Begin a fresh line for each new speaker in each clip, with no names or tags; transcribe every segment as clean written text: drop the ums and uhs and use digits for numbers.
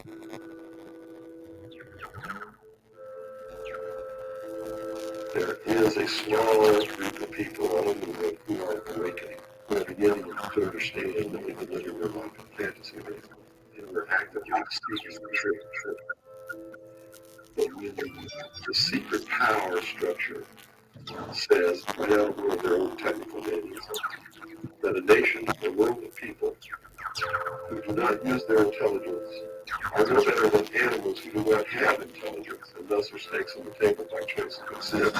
There is a small group of people on the world who are awakening, who are beginning to understand that we've been living their life in fantasy land, and we're actively seeking the truth. But when the secret power structure says, right out of one of their own technical names, that a nation, a world of people who do not use their intelligence are no better than animals who do not have intelligence, and thus are stakes on the table by choice of consent.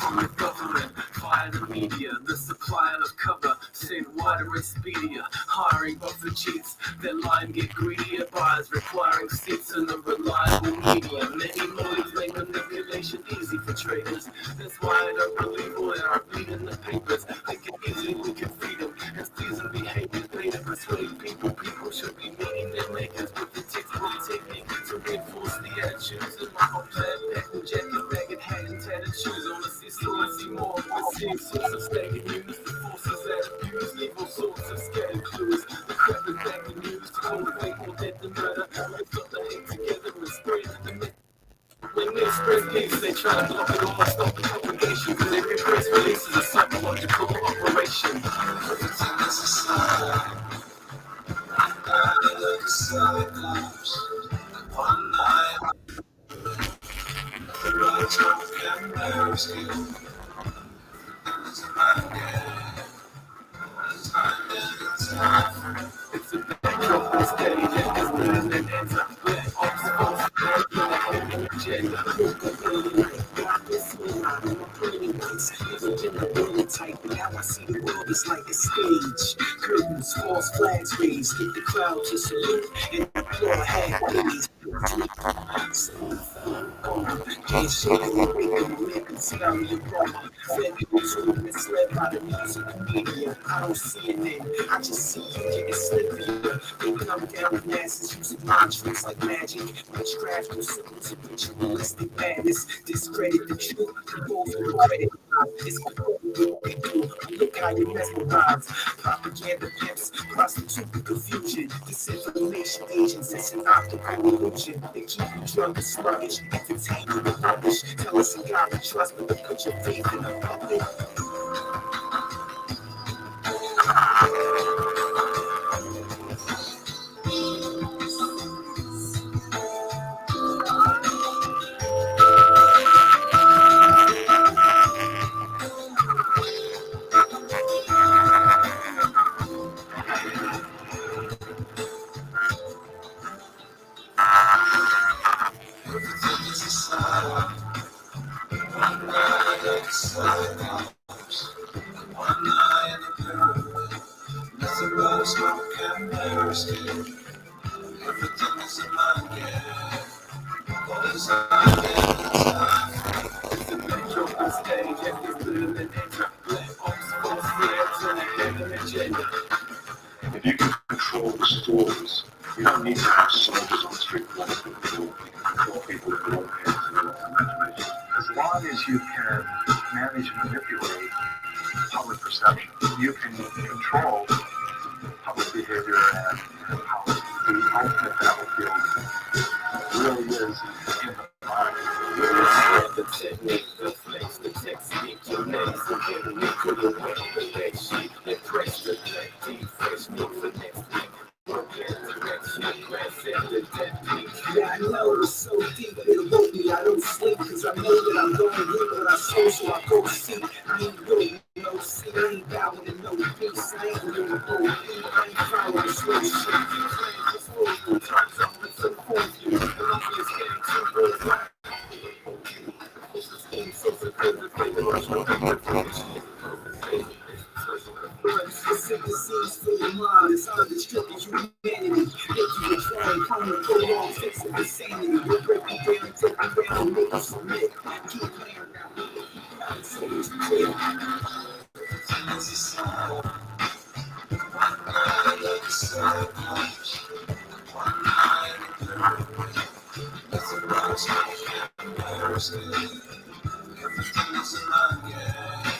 From the government, via the media, the supply of cover, send wider and speedier, hiring buffer cheats, that line get greedier, buyers requiring seats in the reliable media. Many motives make manipulation easy for traders. That's why I don't believe all that I read in the papers. They can easily look at freedom as pleasing behaviors, made to persuade people. People should be meeting their makers with the textbook technique to reinforce the attitudes. In my whole plaid pattern jacket, ragged hat and tattered shoes. I wanna see so I see more of the same sorts of stagnant news. The forces that abuse leave all sorts of scattered clues. The crap is back in news to motivate more death than murder. Lift up the hate together and spread the myth. When they spread peace, they try to block it or stop the propagation. But every press release is a psychological operation. Everything is a sign. Like a cyclops, one night, the roads of Camberski, it's a man game, it's time and time. It's a backdrop on stage, and it's burning and ends up where obstacles are going to hold an agenda. Tight, but how I see the world is like a stage. Curtains, false flags raised, get the crowd to salute and applaud half-days. Can't share the rhythm, scary and wrong. Fed to misled by the music media. I don't see an end, I just see you getting slippier. They come down with masses using mind tricks like magic, witchcraft, no symbols of ritualistic madness. Discredit the truth, and both for credit. It's what we do. Look how you mesmerize. Propaganda pimps, prostitute and confusion. Disinformation agents, it's an optical illusion. They keep you drunk and sluggish, entertain you with rubbish. Tell us in God we trust, but don't put your faith in the public.
If you can control the stories, you don't need to have soldiers on the street corners to control people with their own hands and their own imagination.
As long as you can manage and manipulate public perception, you can control public behavior and how the ultimate battlefield really is in the mind.
The technique, the flex, the technique, your names, the getting it to the way, the leg sheet, the press, the leg deep, fresh meat for next week. Yeah, I know it's so deep, it'll go me. I don't sleep, cause I know that I'm going read what I saw, so I go see. I ain't really no see, I ain't bowing to no peace. I ain't really no beat, I ain't following slow shit. Playing this whole times I'm with some confused. Columbia's getting too good. Specific scenes for your mind, it's undestructive humanity. Make you a trying, come and go on, fix the insanity. We'll break you down, take you down, and make you submit. Keep playing around, so it's clear. It's a sign. One night like a cyclops, one night in the that's a rose like embarrassing. Everything is a lie, yeah.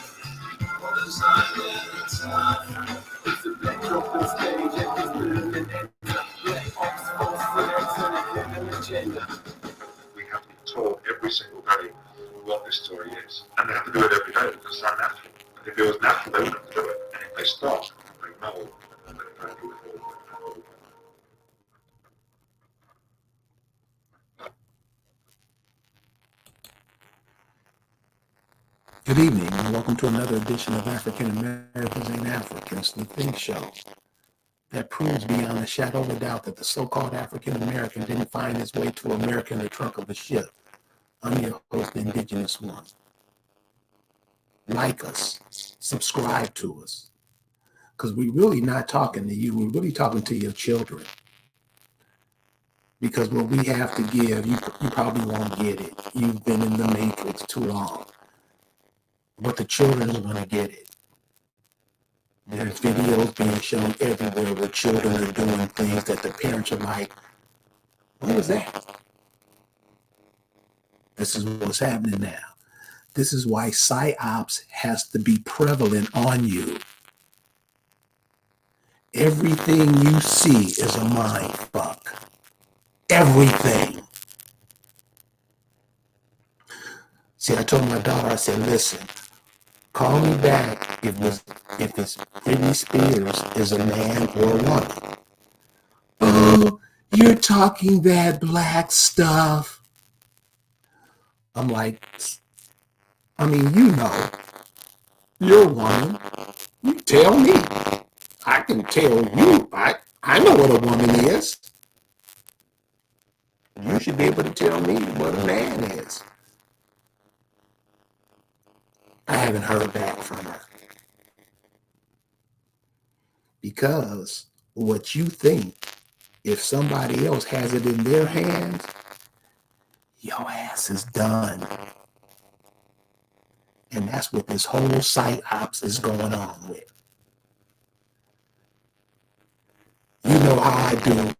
All is not in time. It's a backdrop on stage, and it's burning and black ops, false
to do it every day because it's unnatural. If it was natural, they wouldn't do it. And if they stop, they know that they don't do it all the time.
Good evening, and welcome to another edition of African Americans Ain't Africans, the Think Show that proves beyond a shadow of a doubt that the so-called African American didn't find his way to America in the trunk of a ship. I'm your host, the Indigenous One. Like us, subscribe to us, because we're really not talking to you, we're really talking to your children. Because what we have to give, you probably won't get it. You've been in the matrix too long. But the children are going to get it. There's videos being shown everywhere where children are doing things that the parents are like, what was that? This is what's happening now. This is why PSYOPs has to be prevalent on you. Everything you see is a mind fuck. Everything. See, I told my daughter, I said, listen, call me back if it's Britney Spears is a man or a woman. Oh, you're talking that black stuff. I'm like, I mean, you know, you're a woman. You tell me. I can tell you. I know what a woman is. You should be able to tell me what a man is. I haven't heard back from her. Because what you think, if somebody else has it in their hands, your ass is done. And that's what this whole PSYOPs is going on with. You know how I do.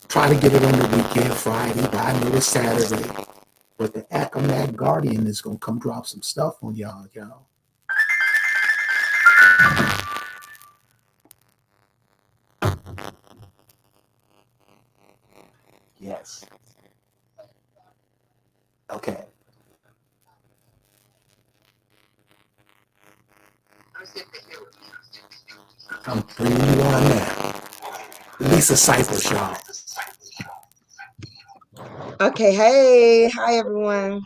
Try to get it on the weekend, Friday, but I know it's Saturday. But the Accomac Guardian is going to come drop some stuff on y'all. Yes. Okay. I'm bringing you on now. Lisa Cyphers, y'all.
Okay, hey, hi everyone.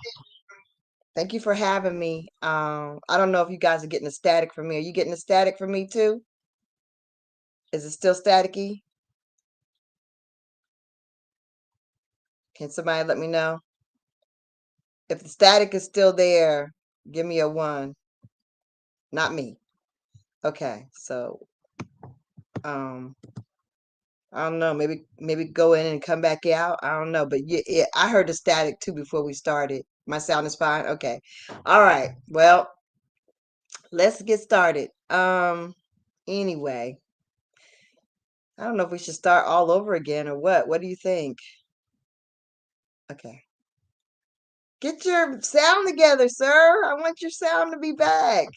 Thank you for having me. I don't know if you guys are getting a static from me. Are you getting a static from me too? Is it still staticky? Can somebody let me know? If the static is still there, give me a 1. Not me. Okay, so I don't know, maybe go in and come back out. I don't know, but yeah, I heard the static too before we started. My sound is fine. Okay. All right. Well, let's get started. Anyway, I don't know if we should start all over again or what. What do you think? Okay. Get your sound together, sir. I want your sound to be back.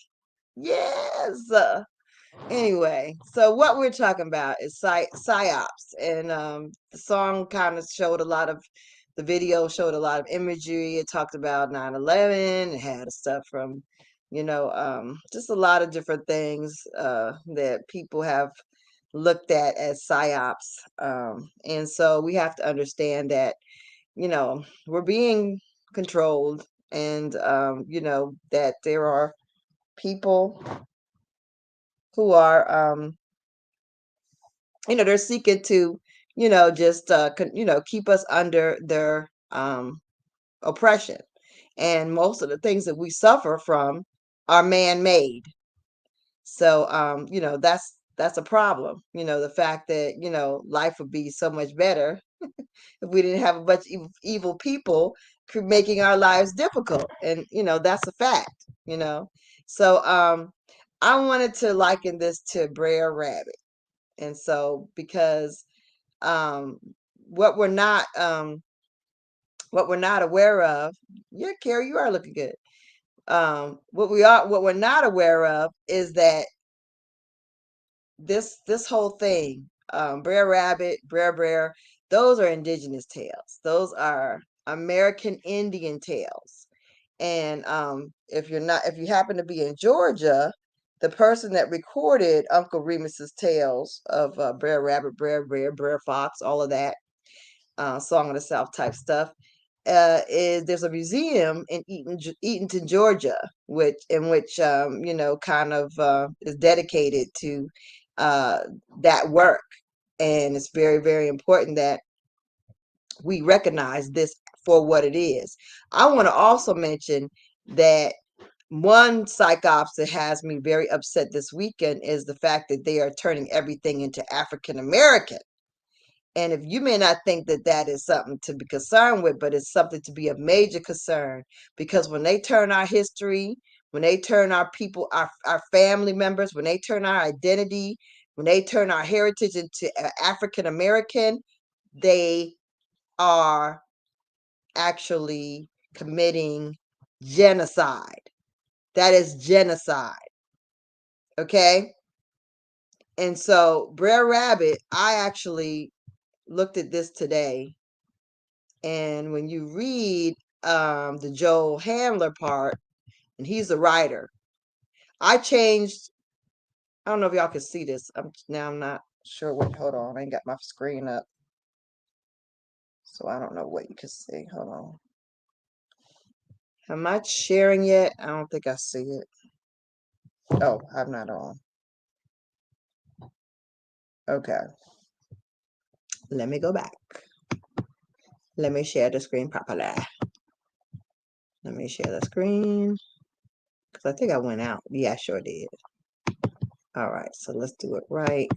Yes. Anyway, so what we're talking about is psyops, and the song kind of showed a lot of, the video showed a lot of imagery. It talked about 9/11. It had stuff from, just a lot of different things that people have looked at as psyops, and so we have to understand that we're being controlled, and that there are people who are they're seeking to just keep us under their oppression, and most of the things that we suffer from are man-made. So that's a problem. The fact that life would be so much better if we didn't have a bunch of evil people making our lives difficult, and that's a fact. So I wanted to liken this to Brer Rabbit. And so, because what we're not aware of, yeah, Carrie, you are looking good. What we're not aware of is that this whole thing, Brer Rabbit, Brer, those are indigenous tales. Those are American Indian tales. And if you happen to be in Georgia, the person that recorded Uncle Remus's tales of Brer Rabbit, Brer Bear, Brer Fox, all of that, Song of the South type stuff, is there's a museum in Eatonton, Georgia, which kind of is dedicated to that work. And it's very, very important that we recognize this for what it is. I want to also mention that one psyops that has me very upset this weekend is the fact that they are turning everything into African American. And if you may not think that that is something to be concerned with, but it's something to be a major concern, because when they turn our history, when they turn our people, our family members, when they turn our identity, when they turn our heritage into African American, they are actually committing genocide. That is genocide. Okay? And so, Brer Rabbit, I actually looked at this today. And when you read the Joel Handler part, and he's the writer, I changed. I don't know if y'all can see this. I'm not sure what. Hold on, I ain't got my screen up, so I don't know what you can see. Hold on. Am I sharing yet? I don't think I see it. Oh, I'm not on. Okay. Let me go back. Let me share the screen properly. Let me share the screen. Because I think I went out. Yeah, I sure did. All right, so let's do it right.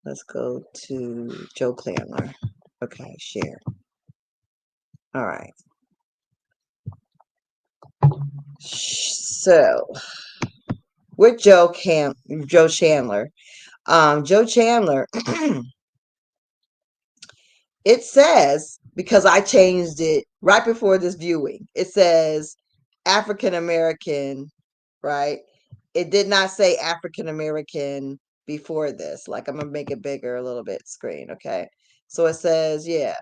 Let's go to Joe Chandler. Okay, share. All right. So, with Joe Chandler. Joe Chandler, it says, because I changed it right before this viewing, it says African American, right? It did not say African American before this. Like, I'm going to make it bigger a little bit screen, okay? So it says, yeah,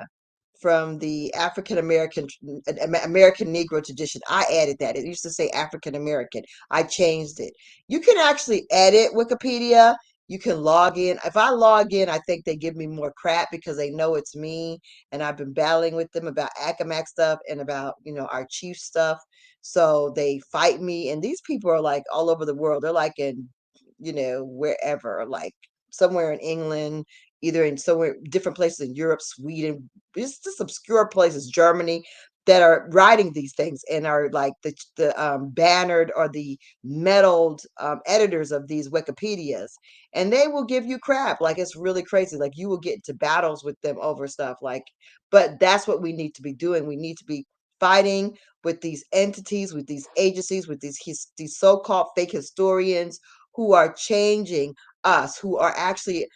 from the African American Negro tradition. I added that. It used to say African American. I changed it. You can actually edit Wikipedia. You can log in. If I log in, I think they give me more crap because they know it's me, and I've been battling with them about Acamac stuff and about, our chief stuff. So they fight me, and these people are like all over the world. They're like in, wherever, like somewhere in England, either in somewhere different places in Europe, Sweden, just obscure places, Germany, that are writing these things and are like the bannered or the medaled editors of these Wikipedias, and they will give you crap. Like, it's really crazy. Like, you will get into battles with them over stuff. Like, but that's what we need to be doing. We need to be fighting with these entities, with these agencies, with these so-called fake historians who are changing us, who are actually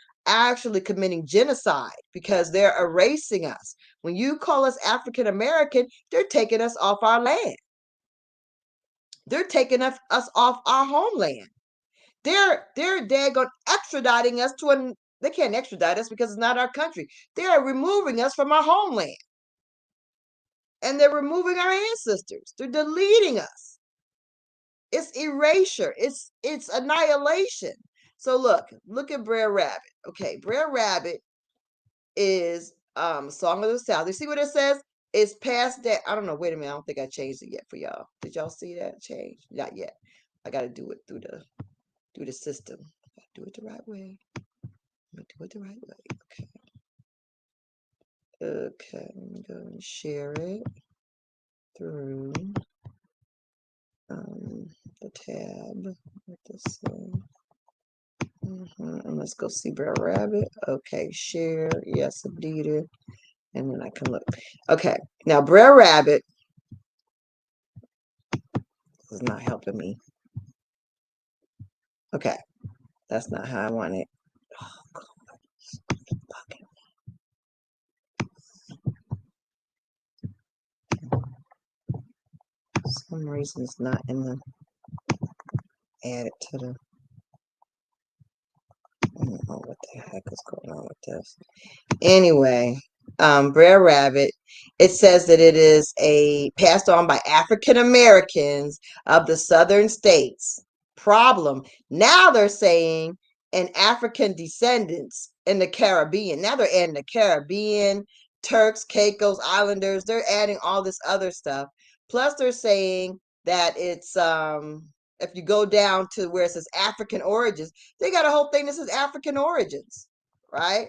committing genocide because they're erasing us. When you call us African American, they're taking us off our land. They're taking us off our homeland. They're daggone extraditing us to they can't extradite us because it's not our country. They're removing us from our homeland. And they're removing our ancestors. They're deleting us. It's erasure. It's annihilation. So look at Brer Rabbit. Okay, Brer Rabbit is Song of the South. You see what it says? It's past that. I don't know. Wait a minute. I don't think I changed it yet for y'all. Did y'all see that change? Not yet. I got to do it through the system. Do it the right way. Let me do it the right way. Okay. Okay. Let me go and share it through the tab with this one. And let's go see Brer Rabbit. Okay, share. Yes, indeed. And then I can look. Okay, now Brer Rabbit is not helping me. Okay, that's not how I want it. Oh, God. For some reason it's not in the add it to the. I don't know what the heck is going on with this. Anyway, Brer Rabbit, it says that it is passed on by African Americans of the southern states. Problem. Now they're saying an African descendants in the Caribbean. Now they're adding the Caribbean, Turks, Caicos, Islanders. They're adding all this other stuff. Plus, they're saying that it's if you go down to where it says African origins, they got a whole thing that says African origins, right?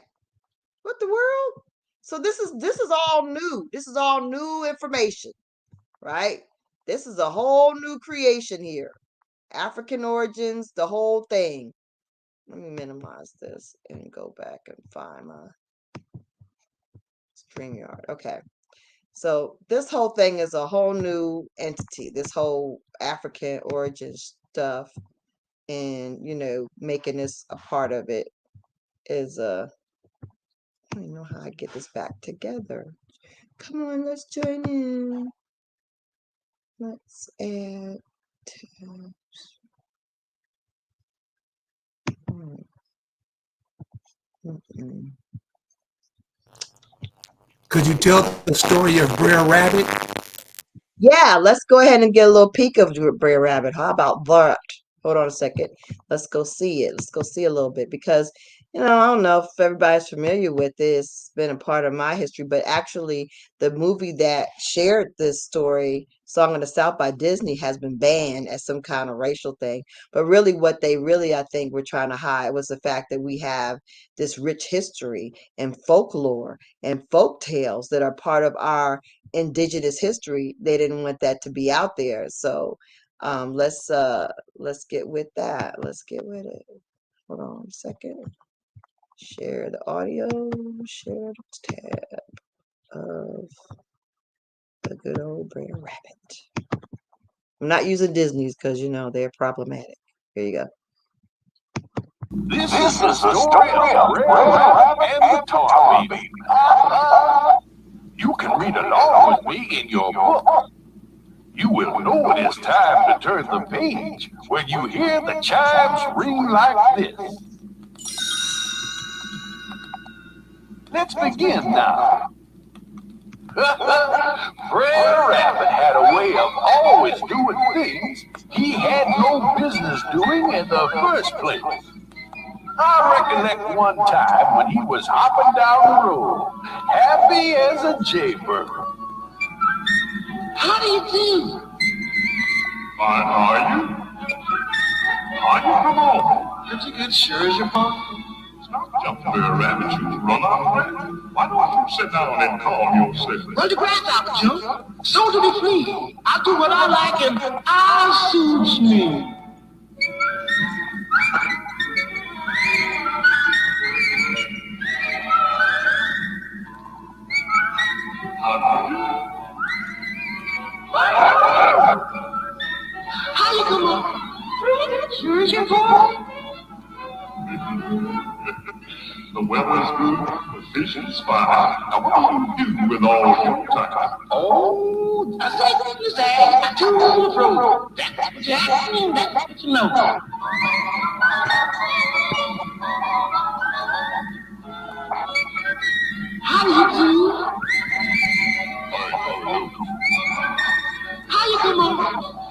What the world? So this is all new. This is all new information, right? This is a whole new creation here. African origins, the whole thing. Let me minimize this and go back and find my StreamYard. Okay. So this whole thing is a whole new entity, this whole African origin stuff, and making this a part of it is I don't know how I get this back together. Come on, let's join in. Let's add tabs.
Could you tell the story of Brer Rabbit?
Yeah, let's go ahead and get a little peek of Brer Rabbit. How about that? Hold on a second. Let's go see it. Let's go see a little bit because, I don't know if everybody's familiar with this. It's been a part of my history, but actually the movie that shared this story, Song of the South by Disney, has been banned as some kind of racial thing. But really what they I think, were trying to hide was the fact that we have this rich history and folklore and folk tales that are part of our indigenous history. They didn't want that to be out there. So let's get with that. Let's get with it. Hold on a second. Share the audio, share the tab of the good old Brer Rabbit. I'm not using Disney's because they're problematic. Here you go.
This is the story of Brer Rabbit and the Tar Baby. You can read along with me in your book. You will know it is time to turn the page when you hear the chimes ring like this. Let's begin now. Brer Rabbit had a way of always doing things he had no business doing in the first place. I recollect one time when he was hopping down the road, happy as a jaybird.
How do you do?
Fine, are you? Are you? Come on.
Pretty good, sure as your mom.
Stop jumping, Brer Rabbit. You run out of breath. Why don't you sit down and calm yourself?
Well, the grasshopper jump. So do the flea. I do what I like and I suits me. How you come up? Pretty good, sure as your mom.
The weather's good, the fishing's fine. Now what do you do with all your time?
Oh, I say what you say. I tune the throat. That's what you ask me, that's what you know. How do you do? How you come on?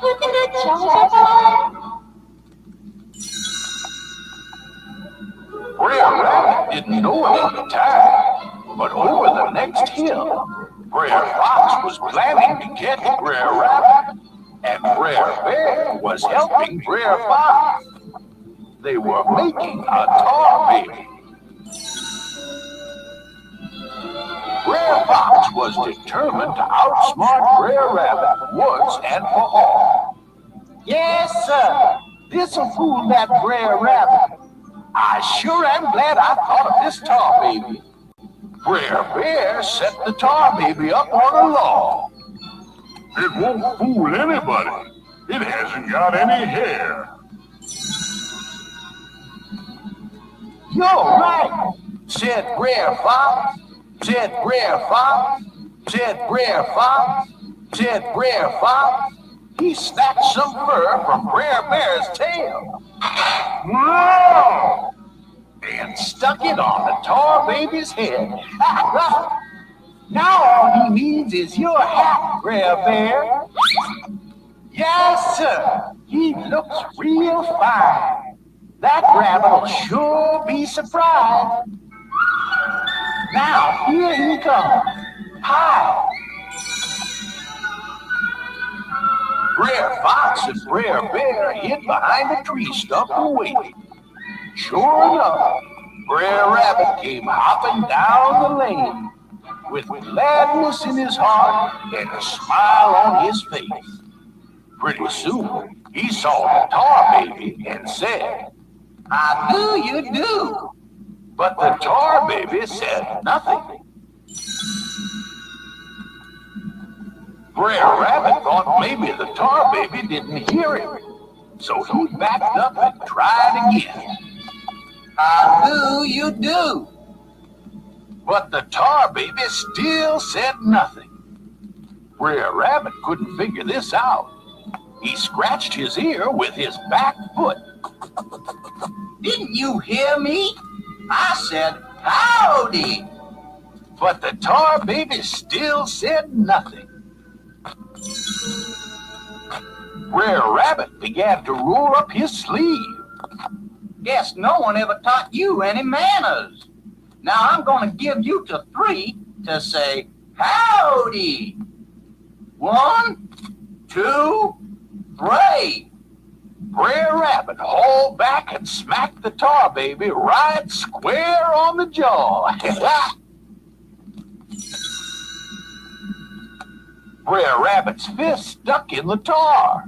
Pretty good, Joe.
Brer Rabbit didn't know it at the time, but over the next hill, Brer Fox was planning to catch Brer Rabbit, and Brer Bear was helping Brer Fox. They were making a tar baby. Brer Fox was determined to outsmart Brer Rabbit once and for all. Yes, sir, this'll fool that Brer Rabbit. I sure am glad I thought of this tar baby. Brer Bear set the tar baby up on a log.
It won't fool anybody. It hasn't got any hair.
You're right, said Brer Fox, said Brer Fox, said Brer Fox, said Brer Fox. He snatched some fur from Brer Bear's tail.
Wow!
And stuck it on the tar baby's head. Now all he needs is your hat, Brer Bear. Yes, sir. He looks real fine. That rabbit'll sure be surprised. Now here he comes. Hi. Brer Fox and Brer Bear hid behind a tree stump and waited. Sure enough, Brer Rabbit came hopping down the lane with gladness in his heart and a smile on his face. Pretty soon, he saw the tar baby and said, "How do you do?" But the tar baby said nothing. Brer Rabbit thought maybe the tar baby didn't hear him, so he backed up and tried again. "How do you do?" But the tar baby still said nothing. Brer Rabbit couldn't figure this out. He scratched his ear with his back foot. "Didn't you hear me? I said, howdy." But the tar baby still said nothing. Brer Rabbit began to roll up his sleeve. "Guess no one ever taught you any manners. Now I'm going to give you to 3 to say howdy. 1, 2, 3. Brer Rabbit hauled back and smacked the tar baby right square on the jaw. Brer Rabbit's fist stuck in the tar,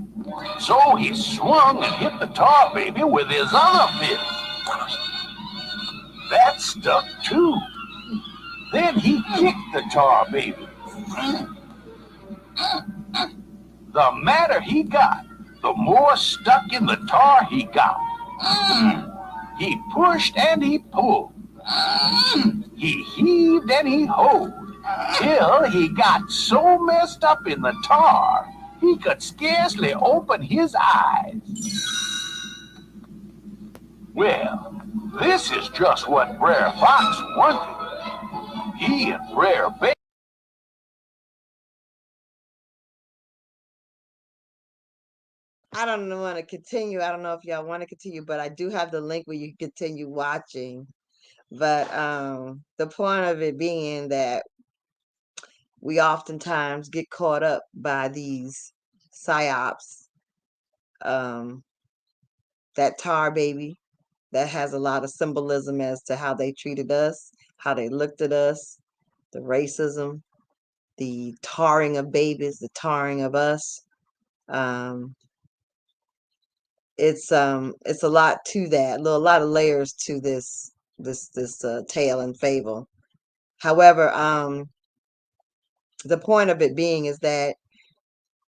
so he swung and hit the tar baby with his other fist. That stuck too. Then he kicked the tar baby. The madder he got, the more stuck in the tar he got. He pushed and he pulled. He heaved and he hoed, till he got so messed up in the tar, he could scarcely open his eyes. Well, this is just what Brer Fox wanted. He and Brer Bear.
I don't want to continue. I don't know if y'all want to continue, but I do have the link where you can continue watching. But the point of it being that we oftentimes get caught up by these psyops, that tar baby that has a lot of symbolism as to how they treated us, how they looked at us, the racism, the tarring of babies, the tarring of us. It's a lot to that, a lot of layers to this tale and fable. However, the point of it being is that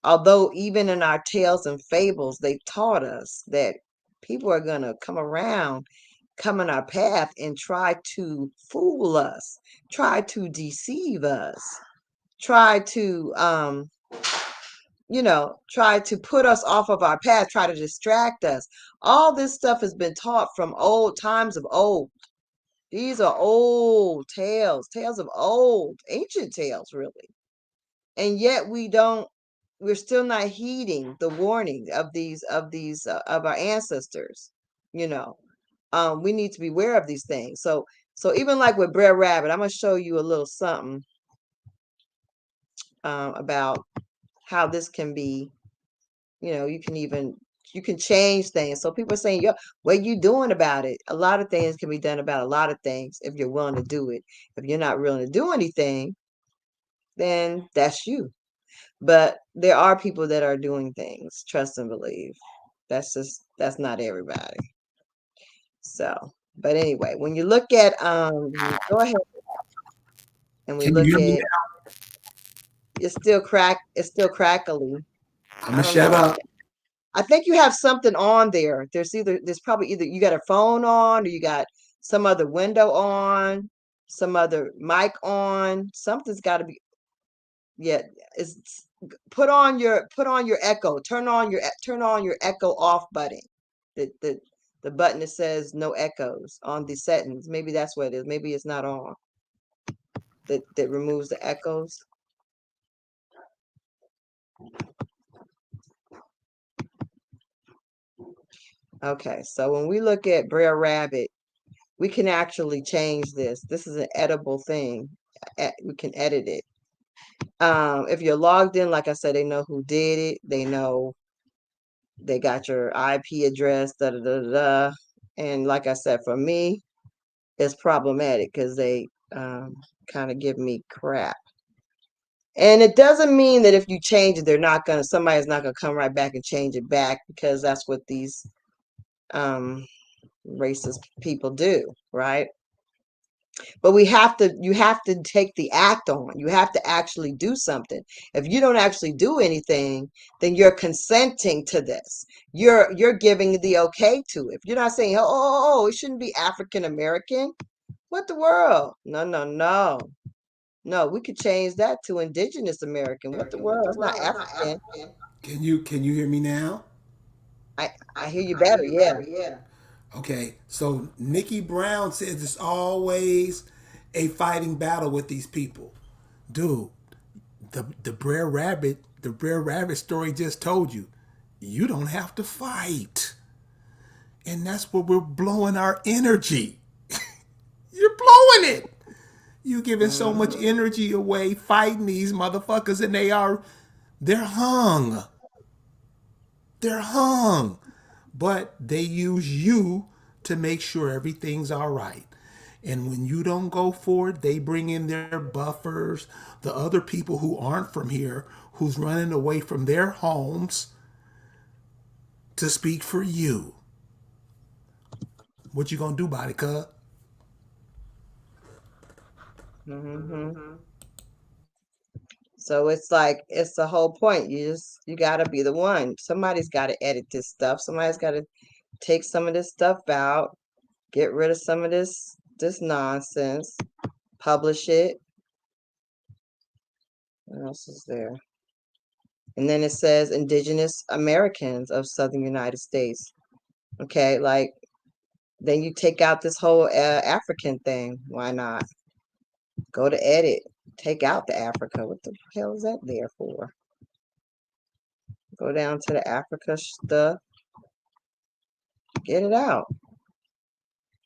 although even in our tales and fables, they taught us that people are going to come around, come in our path and try to fool us, try to deceive us, try to try to put us off of our path, try to distract us. All this stuff has been taught from old times of old. These are old tales of old, ancient tales, really. And yet we're still not heeding the warning of our ancestors. We need to be aware of these things. So even like with Brer Rabbit, I'm going to show you a little something about how this can be, you can change things. So people are saying, yo, what are you doing about it? A lot of things can be done about a lot of things if you're willing to do it. If you're not willing to do anything, then that's you. But there are people that are doing things, trust and believe. That's not everybody. So, but anyway, when you look at go ahead and we look at it's still crackly.
I'm gonna shut up.
I think you have something on there. There's probably either you got a phone on or you got some other window on, some other mic on. Something's got to be. Yeah, it's put on your echo. Turn on your echo off button. The button that says no echoes on the settings. Maybe that's what it is. Maybe it's not on. that removes the echoes. Okay, so when we look at Brer Rabbit, we can actually change this. This is an edible thing. We can edit it. If you're logged in, like I said, they know who did it. They know they got your IP address, da da da da. And like I said, for me, it's problematic because they kind of give me crap. And it doesn't mean that if you change it, somebody's not gonna come right back and change it back, because that's what these racist people do, right? But you have to take the act on. You have to actually do something. If you don't actually do anything, then you're consenting to this. You're giving the okay to it. If you're not saying, oh, it shouldn't be African American. What the world? No. No, we could change that to Indigenous American. What the world? It's not African.
Can you hear me now?
I hear you better, yeah.
Okay, so Nikki Brown says it's always a fighting battle with these people. Dude, the Brer Rabbit story just told you, you don't have to fight. And that's where we're blowing our energy. You're blowing it. You giving so much energy away fighting these motherfuckers, and they're hung. They're hung. But they use you to make sure everything's all right. And when you don't go for it, they bring in their buffers, the other people who aren't from here, who's running away from their homes to speak for you. What you gonna do about it, cuz?
So it's like, it's the whole point. You gotta be the one. Somebody's got to edit this stuff. Somebody's got to take some of this stuff out, get rid of some of this nonsense, publish it. What else is there? And then it says Indigenous Americans of Southern United States. Okay, like, then you take out this whole African thing. Why not? Go to edit. Take out the Africa. What the hell is that there for? Go down to the Africa stuff. Get it out.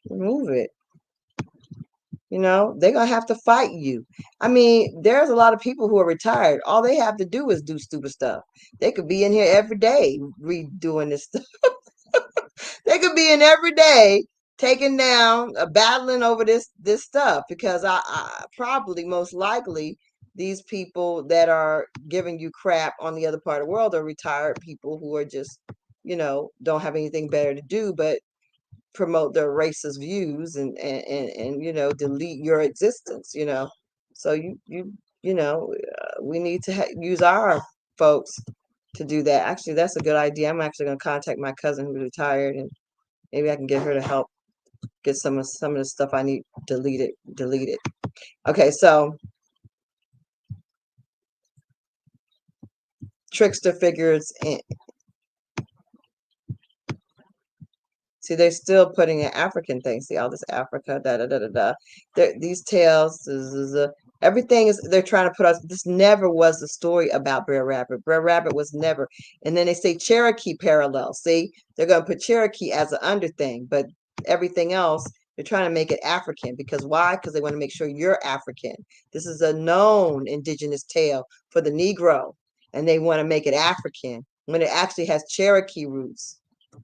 Remove it. You know, they're going to have to fight you. I mean, there's a lot of people who are retired. All they have to do is do stupid stuff. They could be in here every day redoing this stuff. They could be in every day taking down, battling over this stuff, because I probably, most likely, these people that are giving you crap on the other part of the world are retired people who are just, don't have anything better to do but promote their racist views and delete your existence. So we need to use our folks to do that. Actually, that's a good idea. I'm actually going to contact my cousin who's retired, and maybe I can get her to help get some of the stuff I need deleted. Okay, so trickster figures in. See, they're still putting in African things. See, all this Africa, da da da da da. These tales, everything is, they're trying to put us. This never was the story about Brer Rabbit. Brer Rabbit was never. And then they say Cherokee parallel. See, they're going to put Cherokee as an under thing, but everything else, they're trying to make it African. Because why? Because they want to make sure you're African. This is a known indigenous tale for the Negro, and they want to make it African when it actually has Cherokee roots.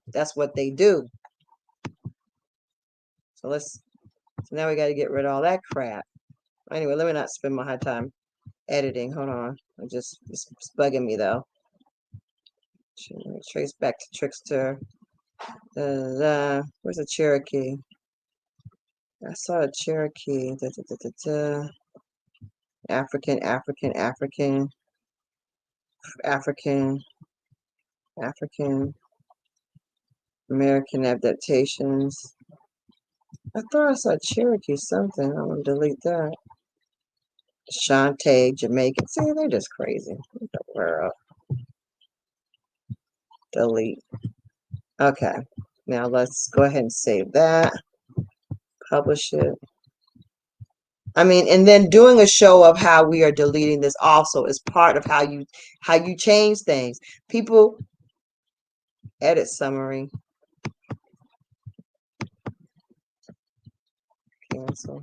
That's what they do. So now we got to get rid of all that crap. Anyway, let me not spend my time editing. Hold on. It's bugging me though. Trace back to Trickster. Where's the Cherokee? I saw a Cherokee. African, American adaptations. I thought I saw Cherokee something. I'm going to delete that. Shantae, Jamaican. See, they're just crazy. What the world? Delete. Okay. Now let's go ahead and save that. Publish it. I mean, and then doing a show of how we are deleting this also is part of how you change things. People edit summary. Cancel.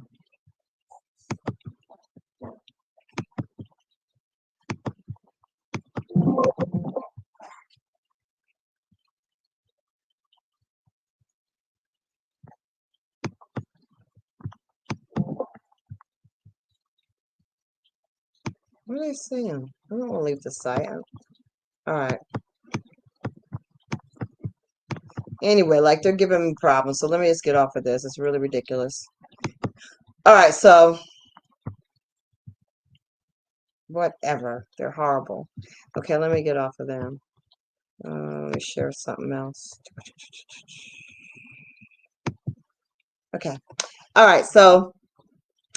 What are they saying? I don't want to leave the site. All right. Anyway, like they're giving me problems, so let me just get off of this. It's really ridiculous. All right, so whatever. They're horrible. Okay, let me get off of them. Let me share something else. Okay. All right, so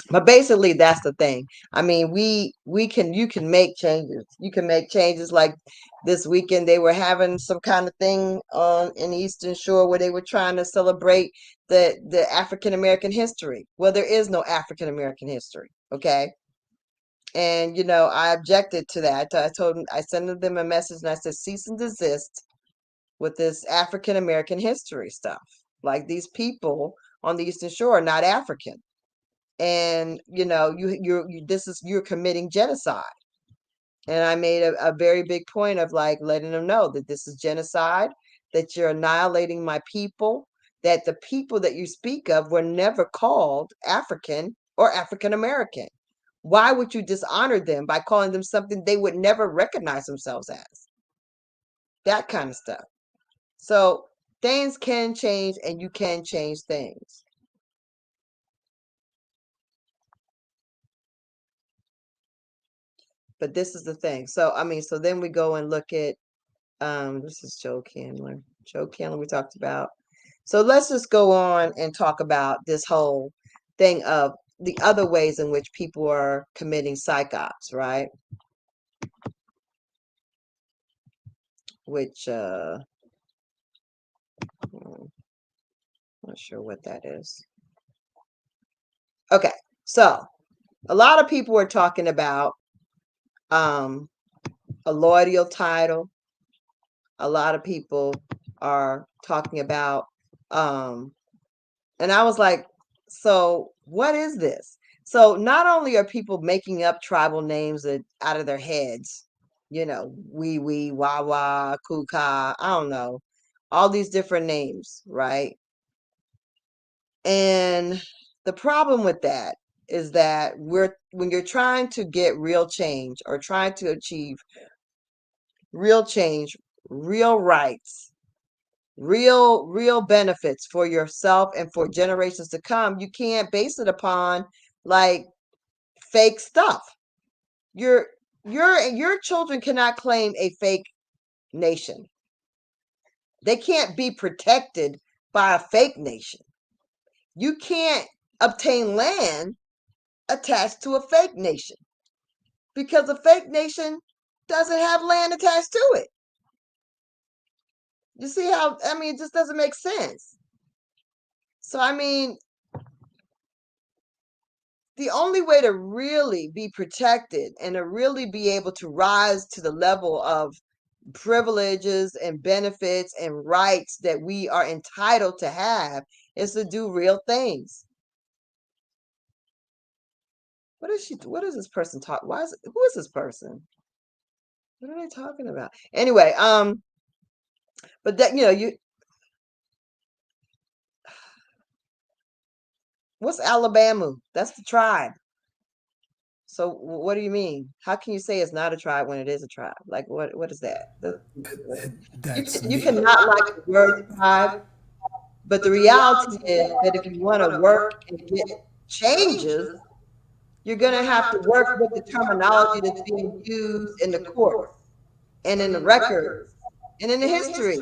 but basically that's the thing. I mean, you can make changes. You can make changes like this weekend they were having some kind of thing on in the Eastern Shore where they were trying to celebrate the African American history. Well, there is no African American history, okay? And you know, I objected to that. I sent them a message and I said cease and desist with this African American history stuff. Like these people on the Eastern Shore are not African. And you know, you're committing genocide. And I made a very big point of like letting them know that this is genocide, that you're annihilating my people, that the people that you speak of were never called African or African American. Why would you dishonor them by calling them something they would never recognize themselves as? That kind of stuff. So things can change and you can change things. But this is the thing. So, I mean, so then we go and look at, this is Joe Candler. Joe Candler we talked about. So let's just go on and talk about this whole thing of the other ways in which people are committing psyops, right? Which, I'm not sure what that is. Okay, so a lot of people are talking about allodial title. A lot of people are talking about and I was like, so what is this? So not only are people making up tribal names out of their heads, you know, wee, wah wah, kuka, I don't know, all these different names, right? And the problem with that is that when you're trying to get real change or trying to achieve real change, real rights, real benefits for yourself and for generations to come, you can't base it upon like fake stuff. Your children cannot claim a fake nation. They can't be protected by a fake nation. You can't obtain land attached to a fake nation because a fake nation doesn't have land attached to it. You see how, I mean, it just doesn't make sense. So, I mean, the only way to really be protected and to really be able to rise to the level of privileges and benefits and rights that we are entitled to have is to do real things. What is this person talk? Who is this person? What are they talking about? Anyway, but that, you know, what's Alabama? That's the tribe. So what do you mean? How can you say it's not a tribe when it is a tribe? Like what is that? You cannot like the word tribe, but the reality is that if you want to work and get changes, you're going to have to work with the terminology that's being used in the court and in the records and in the history.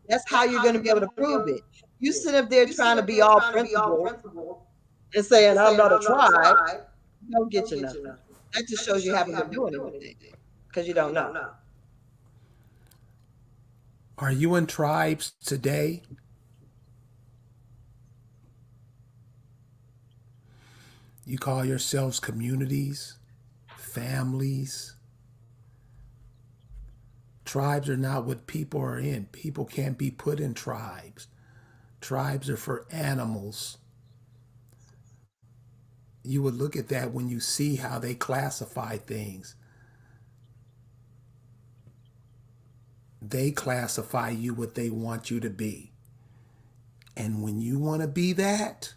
That's how you're going to be able to prove it. You sit up there trying to be all principled and saying, I'm not a tribe, you don't get you nothing. That just shows you haven't been doing anything because you don't know.
Are you in tribes today? You call yourselves communities, families. Tribes are not what people are in. People can't be put in tribes. Tribes are for animals. You would look at that when you see how they classify things. They classify you what they want you to be. And when you want to be that,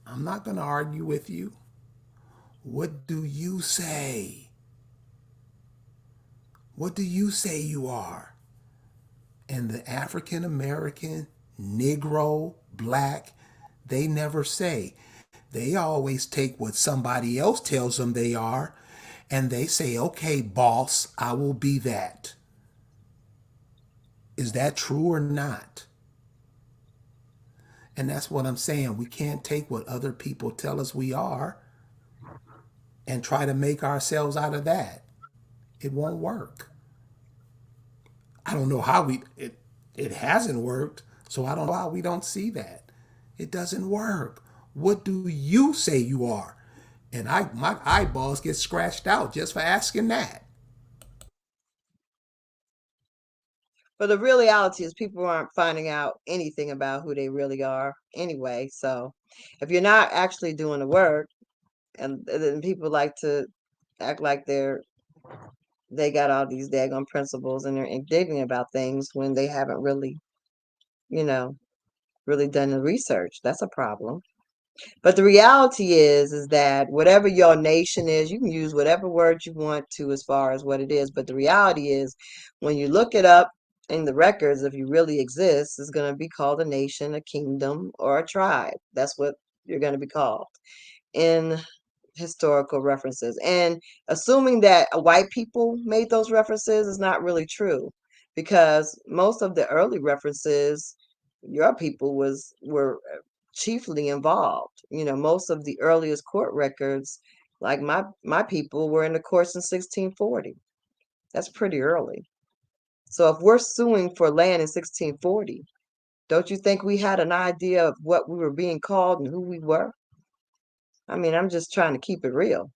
I'm not going to argue with you. What do you say? What do you say you are? And the African American, Negro, Black, they never say. They always take what somebody else tells them they are, and they say, okay, boss, I will be that. Is that true or not? And that's what I'm saying. We can't take what other people tell us we are and try to make ourselves out of that. It won't work. I don't know how it hasn't worked, so I don't know how we don't see that. It doesn't work. What do you say you are? And my eyeballs get scratched out just for asking that.
But the real reality is people aren't finding out anything about who they really are anyway. So if you're not actually doing the work, and then people like to act like they got all these daggone principles and they're indignant about things when they haven't really, really done the research. That's a problem. But the reality is that whatever your nation is, you can use whatever word you want to as far as what it is. But the reality is, when you look it up in the records, if you really exist, it's going to be called a nation, a kingdom, or a tribe. That's what you're going to be called in historical references. And assuming that white people made those references is not really true, because most of the early references, your people were chiefly involved. Most of the earliest court records, like my people, were in the courts in 1640. That's pretty early. So if we're suing for land in 1640, don't you think we had an idea of what we were being called and who we were? I mean, I'm just trying to keep it real.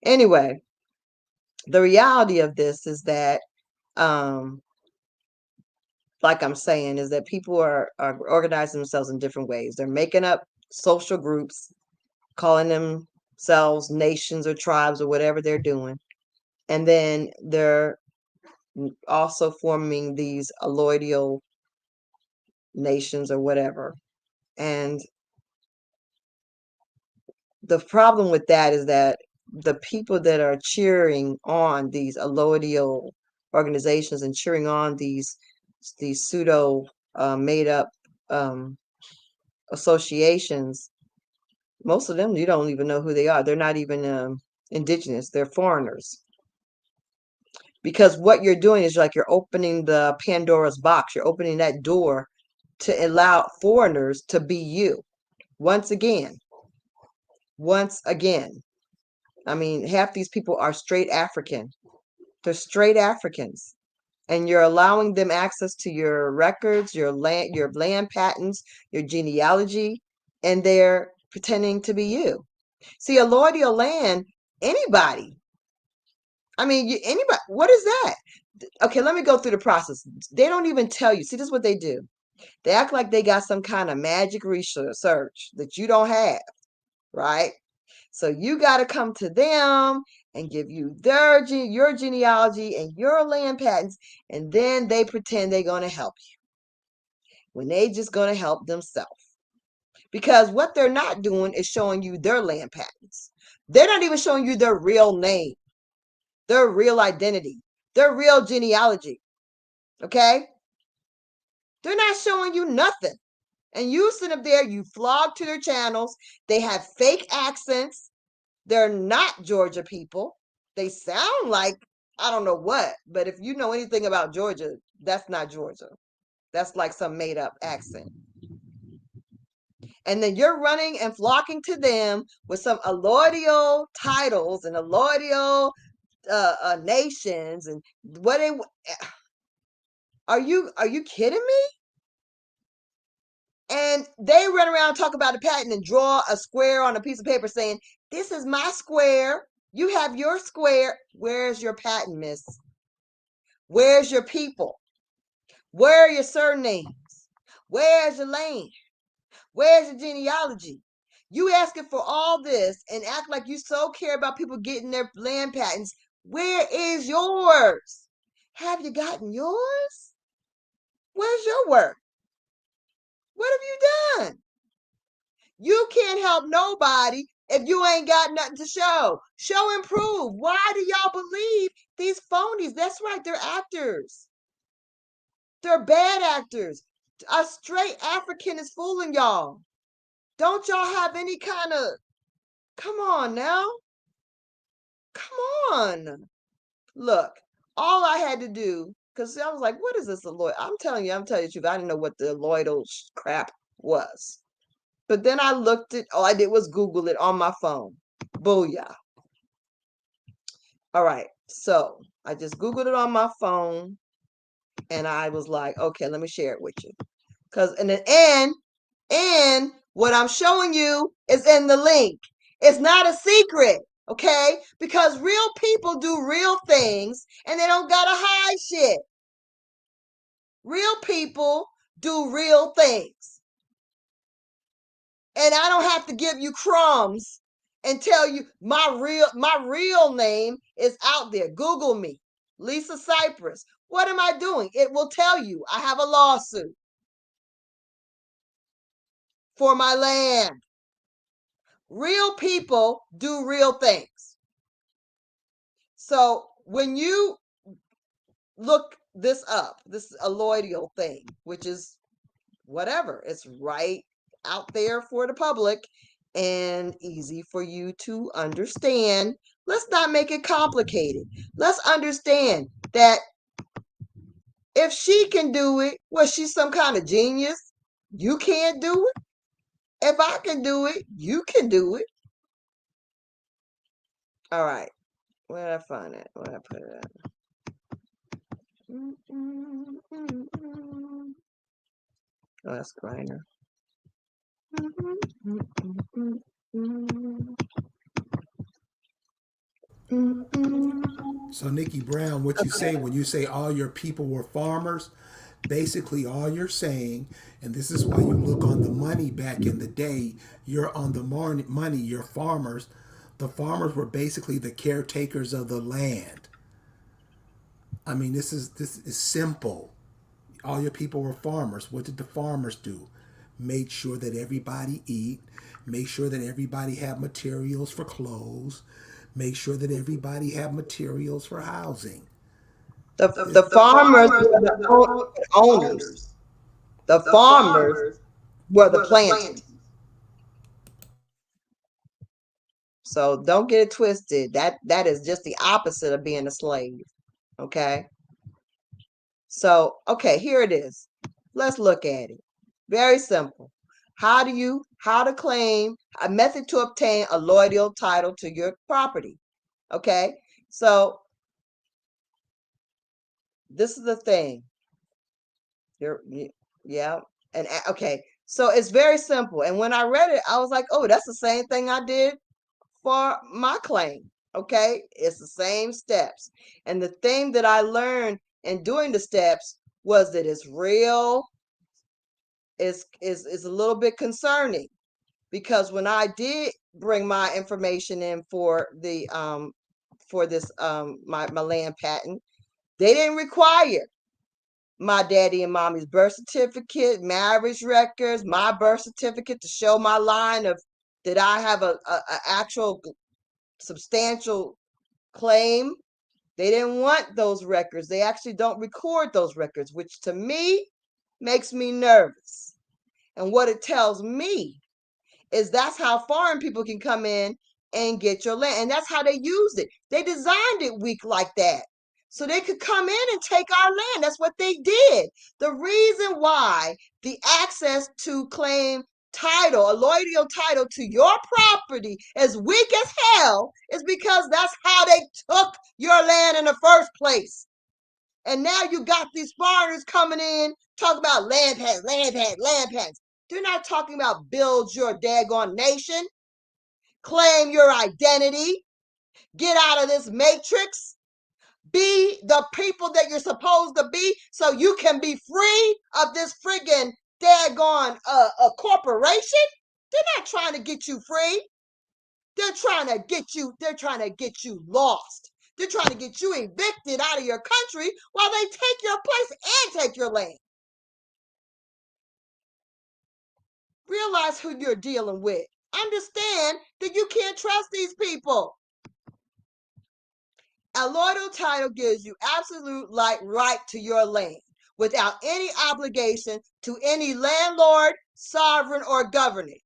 Anyway, the reality of this is that, like I'm saying, is that people are organizing themselves in different ways. They're making up social groups, calling themselves nations or tribes or whatever they're doing. And then they're also forming these allodial nations or whatever. And the problem with that is that the people that are cheering on these allodial organizations and cheering on these pseudo made up associations, most of them you don't even know who they are. They're not even indigenous. They're foreigners. Because what you're doing is like you're opening the Pandora's box. You're opening that door to allow foreigners to be you once again. I mean, half these people are straight African. They're straight Africans. And you're allowing them access to your records, your land patents, your genealogy, and they're pretending to be you. See, allodial land, anybody. I mean, anybody. What is that? Okay, let me go through the process. They don't even tell you. See, this is what they do. They act like they got some kind of magic research that you don't have, right? So you got to come to them and give you your genealogy and your land patents, and then they pretend they're going to help you when they just going to help themselves. Because what they're not doing is showing you their land patents. They're not even showing you their real name, their real identity, their real genealogy. Okay? They're not showing you nothing. And you sit up there, you flog to their channels. They have fake accents. They're not Georgia people. They sound like, I don't know what, but if you know anything about Georgia, that's not Georgia. That's like some made up accent. And then you're running and flocking to them with some allodial titles and allodial nations and what are you kidding me? And they run around and talk about the patent and draw a square on a piece of paper saying, this is my square. You have your square. Where's your patent, miss? Where's your people? Where are your surnames? Where's your land? Where's your genealogy? You asking for all this and act like you so care about people getting their land patents. Where is yours? Have you gotten yours? Where's your work? What have you done? You can't help nobody if you ain't got nothing to show. Show and prove. Why do y'all believe these phonies? That's right, they're actors. They're bad actors. A straight African is fooling y'all. Don't y'all have any kind of, come on now. Come on. Look, all I had to do, because I was like, what is this Alloid? I'm telling you the truth. I didn't know what the Allodial crap was. But then I looked it, all I did was Google it on my phone. Booyah. All right. So I just Googled it on my phone and I was like, okay, let me share it with you. Because and what I'm showing you is in the link. It's not a secret, okay? Because real people do real things and they don't gotta hide shit. Real people do real things. And I don't have to give you crumbs and tell you my real name is out there. Google me, Lisa Cypress. What am I doing? It will tell you I have a lawsuit for my land. Real people do real things. So when you look this up, this Allodial thing, which is whatever, it's right out there for the public and easy for you to understand. Let's not make it complicated. Let's understand that if she can do it, was she some kind of genius? You can't do it. If I can do it, you can do it. All right. Where did I find it? Where did I put it at? Oh, that's Griner.
So, Nikki Brown, what you say when you say all your people were farmers, basically all you're saying, and this is why you look on the money back in the day, you're on the money, you're farmers. The farmers were basically the caretakers of the land. I mean, this is simple. All your people were farmers. What did the farmers do? Made sure that everybody eat, make sure that everybody have materials for clothes, make sure that everybody have materials for housing.
The farmers were the owners. The farmers were the planters. So don't get it twisted. That is just the opposite of being a slave. Okay. So, okay, here it is. Let's look at it. Very simple. How to claim a method to obtain a allodial title to your property. Okay. So this is the thing. Yeah. And okay. So it's very simple. And when I read it, I was like, oh, that's the same thing I did for my claim. Okay. It's the same steps. And the thing that I learned in doing the steps was that it's real. Is a little bit concerning because when I did bring my information in for the for this my land patent, they didn't require my daddy and mommy's birth certificate, marriage records, my birth certificate to show my line of that I have a actual substantial claim. They didn't want those records. They actually don't record those records, which to me makes me nervous. And what it tells me is that's how foreign people can come in and get your land. And that's how they used it. They designed it weak like that. So they could come in and take our land. That's what they did. The reason why the access to claim title, allodial title to your property is weak as hell is because that's how they took your land in the first place. And now you got these foreigners coming in, talk about land patents, land patents, land patents. They're not talking about build your daggone nation, claim your identity, get out of this matrix, be the people that you're supposed to be so you can be free of this friggin' daggone corporation. They're not trying to get you free. They're trying to get you lost. They're trying to get you evicted out of your country while they take your place and take your land. Realize who you're dealing with. Understand that you can't trust these people. Allodial title gives you absolute right to your land without any obligation to any landlord, sovereign, or governing.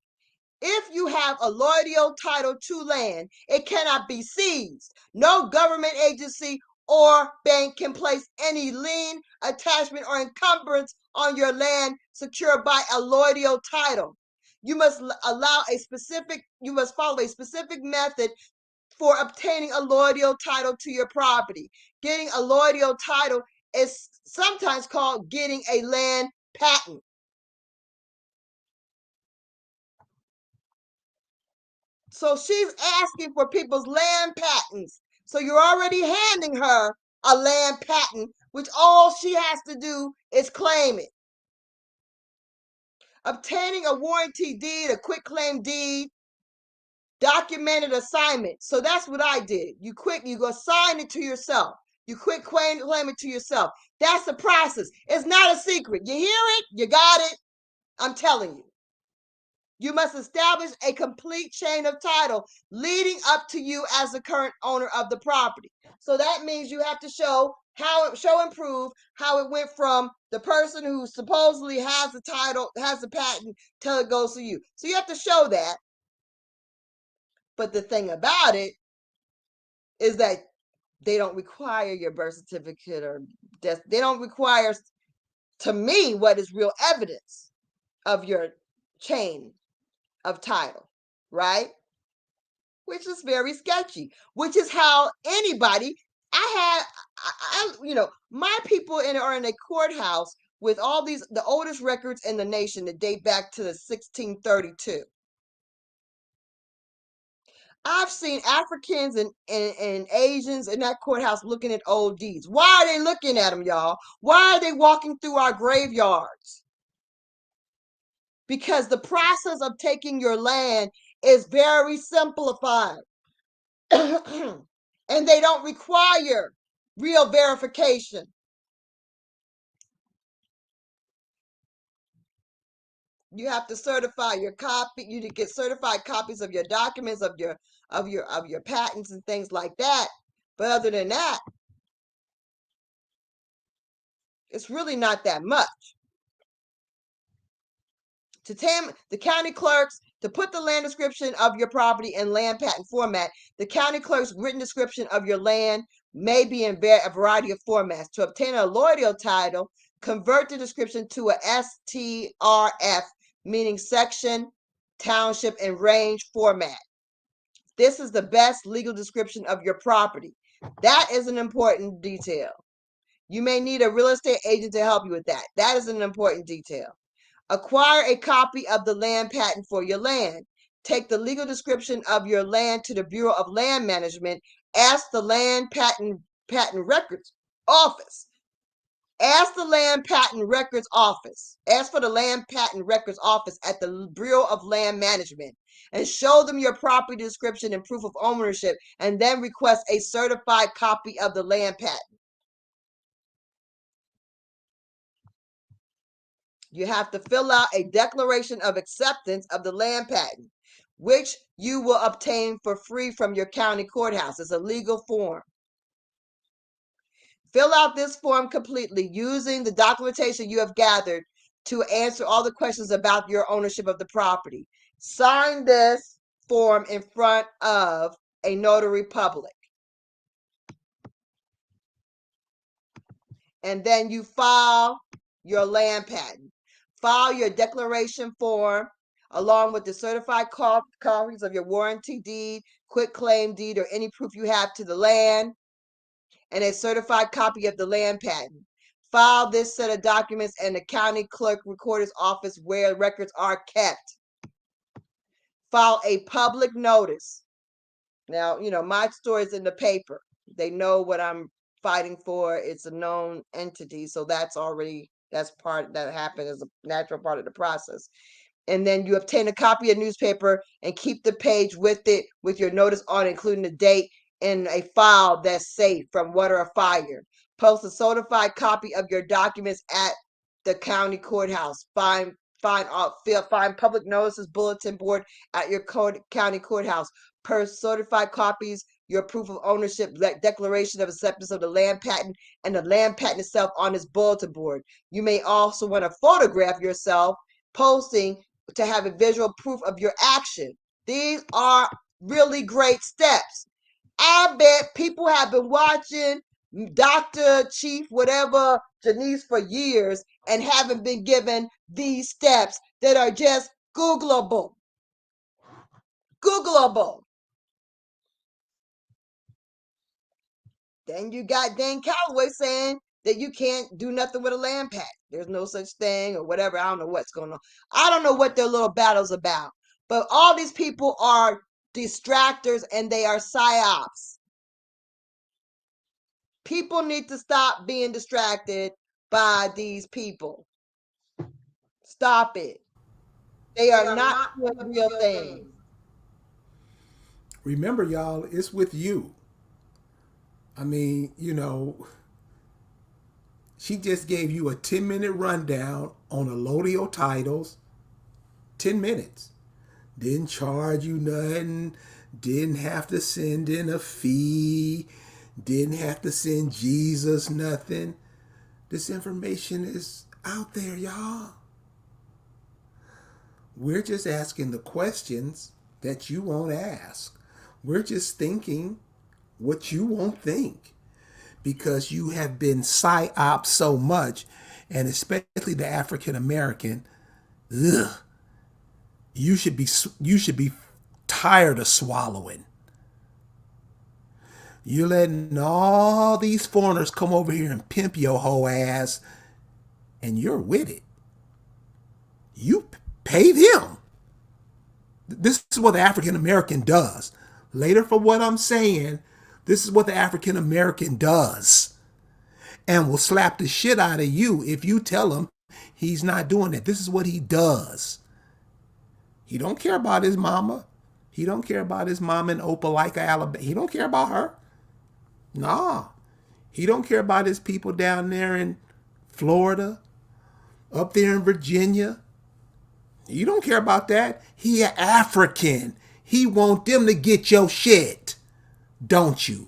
If you have allodial title to land, it cannot be seized. No government agency or bank can place any lien, attachment, or encumbrance on your land secured by allodial title. You must follow a specific method for obtaining allodial title to your property. Getting allodial title is sometimes called getting a land patent. So she's asking for people's land patents. So you're already handing her a land patent, which all she has to do is claim it. Obtaining a warranty deed, a quitclaim deed, documented assignment. So that's what I did. You go sign it to yourself. You quitclaim it to yourself. That's the process. It's not a secret. You hear it? You got it? I'm telling you. You must establish a complete chain of title leading up to you as the current owner of the property. So that means you have to show and prove how it went from the person who supposedly has the title, has the patent, till it goes to you. So you have to show that. But the thing about it is that they don't require your birth certificate or death. They don't require, to me, what is real evidence of your chain of title, right? Which is very sketchy, which is how anybody, my people are in a courthouse with all these, the oldest records in the nation that date back to the 1632. I've seen Africans and Asians in that courthouse looking at old deeds. Why are they looking at them, y'all? Why are they walking through our graveyards? Because the process of taking your land is very simplified. And they don't require real verification. You have to certify your copy. You get certified copies of your documents, of your patents and things like that. But other than that, it's really not that much. The county clerks, to put the land description of your property in land patent format, the county clerk's written description of your land may be in a variety of formats. To obtain a allodial title, convert the description to a STRF, meaning section, township, and range format. This is the best legal description of your property. That is an important detail. You may need a real estate agent to help you with that. That is an important detail. Acquire a copy of the land patent for your land. Take the legal description of your land to the Bureau of Land Management. Ask the Land Patent Records Office. Ask the Land Patent Records Office. Ask for the Land Patent Records Office at the Bureau of Land Management and show them your property description and proof of ownership, and then request a certified copy of the land patent. You have to fill out a declaration of acceptance of the land patent, which you will obtain for free from your county courthouse. It's a legal form. Fill out this form completely using the documentation you have gathered to answer all the questions about your ownership of the property. Sign this form in front of a notary public. And then you file your land patent. File your declaration form along with the certified copies of your warranty deed, quitclaim deed, or any proof you have to the land, and a certified copy of the land patent. File this set of documents in the county clerk recorder's office where records are kept. File a public notice. Now, my story's in the paper. They know what I'm fighting for. It's a known entity. So that's part that happened as a natural part of the process. And then you obtain a copy of newspaper and keep the page with it with your notice on, including the date, in a file that's safe from water or fire. Post a certified copy of your documents at the county courthouse. Find public notices bulletin board at your county courthouse. Post certified copies, your proof of ownership, declaration of acceptance of the land patent, and the land patent itself on this bulletin board. You may also want to photograph yourself posting to have a visual proof of your action. These are really great steps. I bet people have been watching Dr. Chief, whatever, Janice for years and haven't been given these steps that are just Googleable. Googleable. Then you got Dan Calloway saying that you can't do nothing with a land patent. There's no such thing or whatever. I don't know what's going on. I don't know what their little battle's about. But all these people are distractors and they are psyops. People need to stop being distracted by these people. Stop it. They are not doing real things.
Remember, y'all, it's with you. I mean, she just gave you a 10-minute rundown on Allodial titles. 10 minutes. Didn't charge you nothing. Didn't have to send in a fee. Didn't have to send Jesus nothing. This information is out there, y'all. We're just asking the questions that you won't ask. We're just thinking what you won't think because you have been psyop so much, and especially the African American. You should be tired of swallowing. You're letting all these foreigners come over here and pimp your whole ass, and you're with it. You pay them. This is what the African American does. Later, for what I'm saying, this is what the African American does, and will slap the shit out of you if you tell him he's not doing it. This is what he does. He don't care about his mama. He don't care about his mama in Opelika, Alabama. He don't care about her. Nah. He don't care about his people down there in Florida, up there in Virginia. You don't care about that. He an African. He want them to get your shit. Don't you?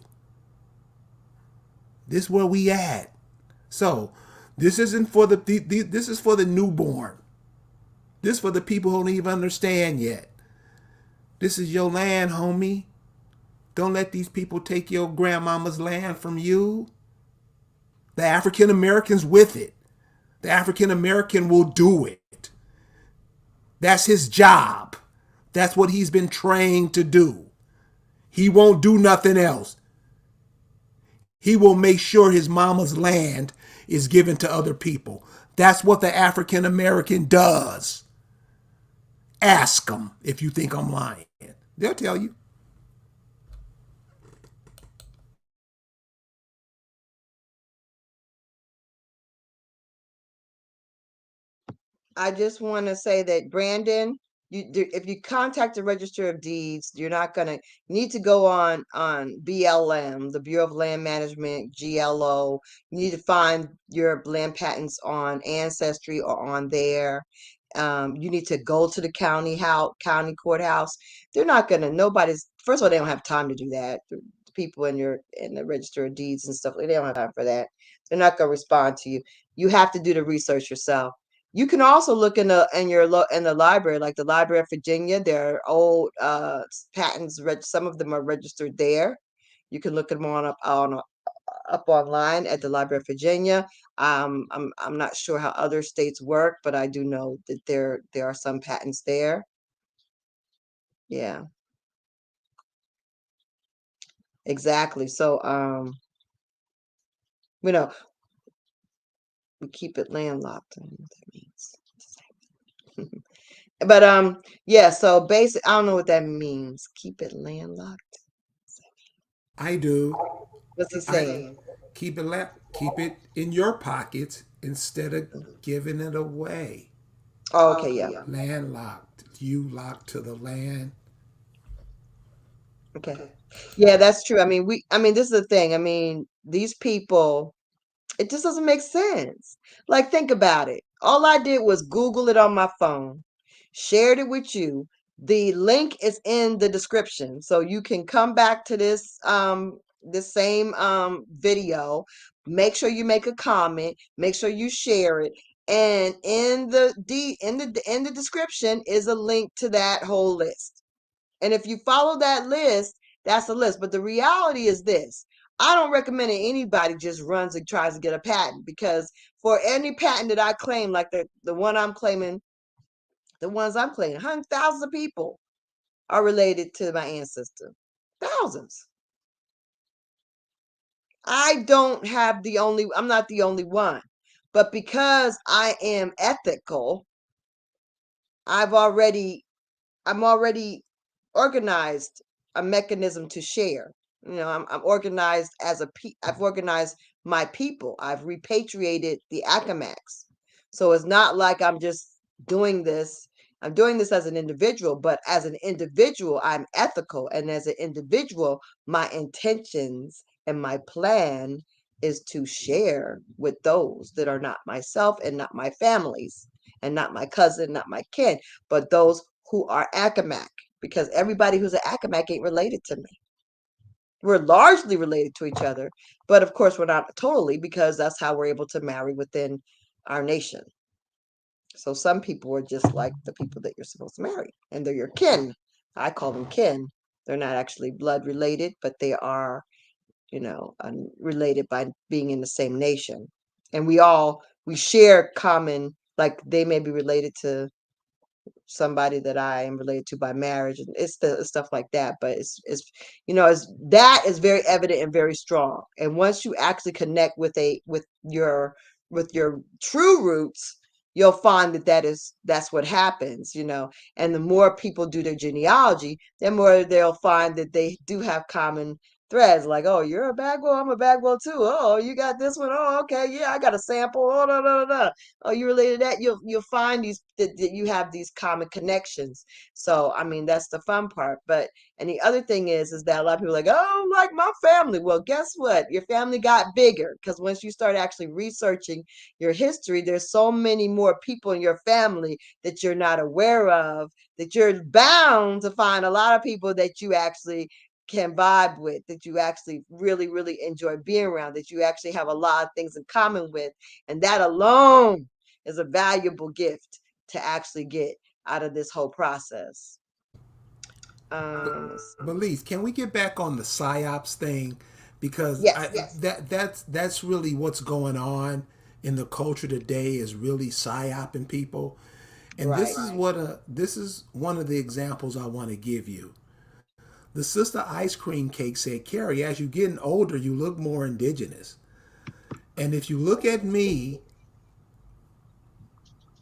This is where we at. So, this isn't for this is for the newborn. This is for the people who don't even understand yet. This is your land, homie. Don't let these people take your grandmama's land from you. The African American's with it. The African American will do it. That's his job. That's what he's been trained to do. He won't do nothing else. He will make sure his mama's land is given to other people. That's what the African American does. Ask them if you think I'm lying. They'll tell you.
I just want to say that, Brandon, if you contact the Register of Deeds, you're not going to need to go on BLM, the Bureau of Land Management, GLO. You need to find your land patents on Ancestry or on there. You need to go to the county courthouse. They're not going to, first of all, they don't have time to do that. The people in the Register of Deeds and stuff, they don't have time for that. They're not going to respond to you. You have to do the research yourself. You can also look in the library, like the Library of Virginia. There are old patents. Some of them are registered there. You can look them up online at the Library of Virginia. I'm not sure how other states work, but I do know that there are some patents there. Yeah, exactly. So you know, We keep it landlocked. I don't know what that means. But yeah, so basic I don't know what that means. Keep it landlocked.
I do.
What's he
I
saying?
keep it in your pockets instead of giving it away.
Oh, okay, yeah.
Landlocked. You locked to the land.
Okay. Yeah, that's true. I mean, this is the thing. I mean, these people, it just doesn't make sense. Like, think about it. All I did was Google it on my phone, shared it with you. The link is in the description, so you can come back to this same video. Make sure you make a comment. Make sure you share it. And in the description is a link to that whole list. And if you follow that list, that's the list. But the reality is this. I don't recommend that anybody just runs and tries to get a patent, because for any patent that I claim, like the one I'm claiming, the ones I'm claiming, hundreds, thousands of people are related to my ancestor. Thousands. I'm not the only one. But because I am ethical, I'm already organized a mechanism to share. I'm organized I've organized my people. I've repatriated the Akamaks. So it's not like I'm just doing this. I'm doing this as an individual, but as an individual, I'm ethical. And as an individual, my intentions and my plan is to share with those that are not myself and not my families and not my cousin, not my kin, but those who are Akamak, because everybody who's an Akamak ain't related to me. We're largely related to each other, but of course we're not totally, because that's how we're able to marry within our nation. So some people are just like the people that you're supposed to marry, and they're your kin. I call them kin. They're not actually blood related, but they are, related by being in the same nation. And we share common, like they may be related to somebody that I am related to by marriage, and it's the stuff like that. But that is very evident and very strong. And once you actually connect with your true roots, you'll find that's what happens. And the more people do their genealogy, the more they'll find that they do have common threads, like, oh, you're a Bagwell, I'm a Bagwell too. Oh, you got this one. Oh, okay, yeah, I got a sample. Oh, no, no, no. Oh, you related to that. You'll find that you have these common connections. So I mean, that's the fun part. But and the other thing is that a lot of people are like, oh, like my family. Well, guess what? Your family got bigger, because once you start actually researching your history, there's so many more people in your family that you're not aware of, that you're bound to find a lot of people that you actually can vibe with, that you actually really, really enjoy being around, that you actually have a lot of things in common with. And that alone is a valuable gift to actually get out of this whole process.
But
Um,
Belize, can we get back on the psyops thing? Because
yes, yes.
that's really what's going on in the culture today, is really psyoping people. And
Right.
this is one of the examples I want to give you. The sister ice cream cake said, Carrie, as you're getting older, you look more indigenous. And if you look at me,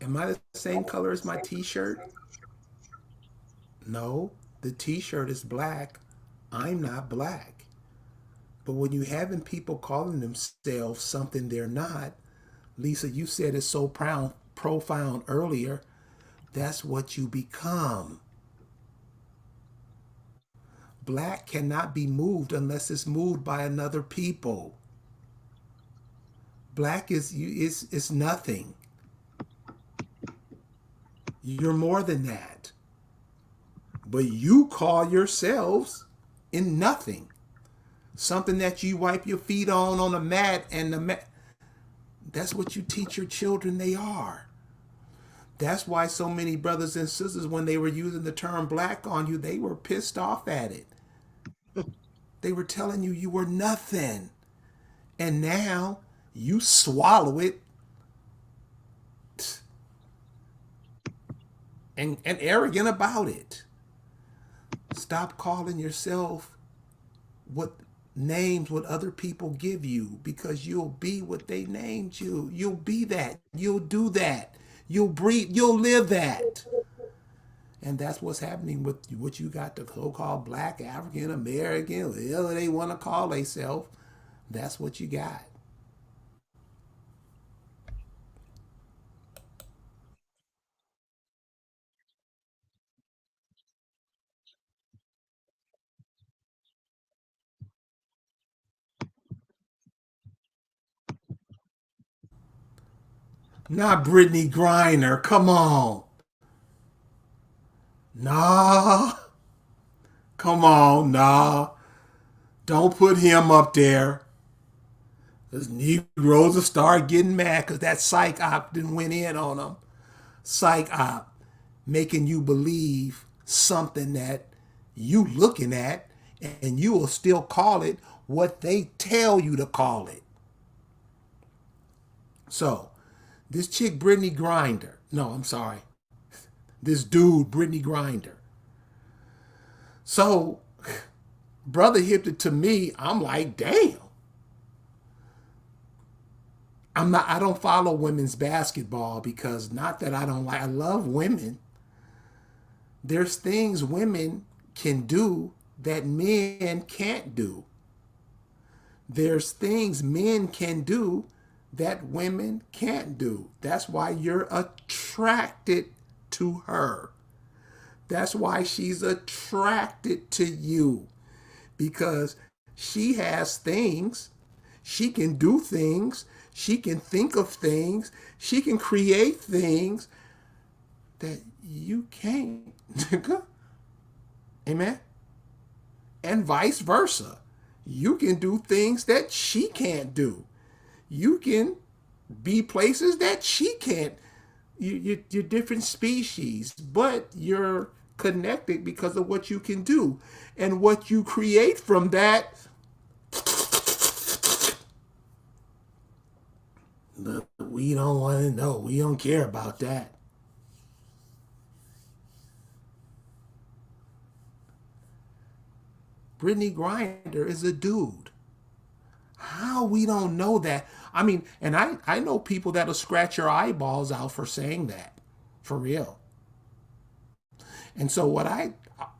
am I the same color as my t-shirt? No, the t-shirt is black. I'm not black. But when you having people calling themselves something they're not, Lisa, you said it's so profound earlier. That's what you become. Black cannot be moved unless it's moved by another people. Black is nothing. You're more than that. But you call yourselves in nothing. Something that you wipe your feet on a mat, and the mat. That's what you teach your children they are. That's why so many brothers and sisters, when they were using the term black on you, they were pissed off at it. They were telling you were nothing. And now you swallow it and arrogant about it. Stop calling yourself what names what other people give you, because you'll be what they named you. You'll be that. You'll do that. You'll breathe. You'll live that. And that's what's happening with what you got, the so-called black, African, American, whatever they want to call themselves. That's what you got. Not Brittany Griner. Come on. Nah. Come on. Nah. Don't put him up there. Because Negroes will start getting mad because that Psyop didn't went in on them. Psyop. Making you believe something that you looking at, and you will still call it what they tell you to call it. So, this chick, Brittany Griner. No, I'm sorry. This dude, Brittany Griner. So, brother hipped it to me. I'm like, damn. I don't follow women's basketball because, not that I don't like, I love women. There's things women can do that men can't do. There's things men can do that women can't do. That's why you're attracted to her. That's why she's attracted to you, because she has things, she can do things, she can think of things, she can create things that you can't. Amen? And vice versa. You can do things that she can't do. You can be places that she can't. You're different species, but you're connected because of what you can do. And what you create from that, we don't want to know. We don't care about that. Brittany Griner is a dude. How we don't know that? I mean, and I know people that'll scratch your eyeballs out for saying that. For real. And so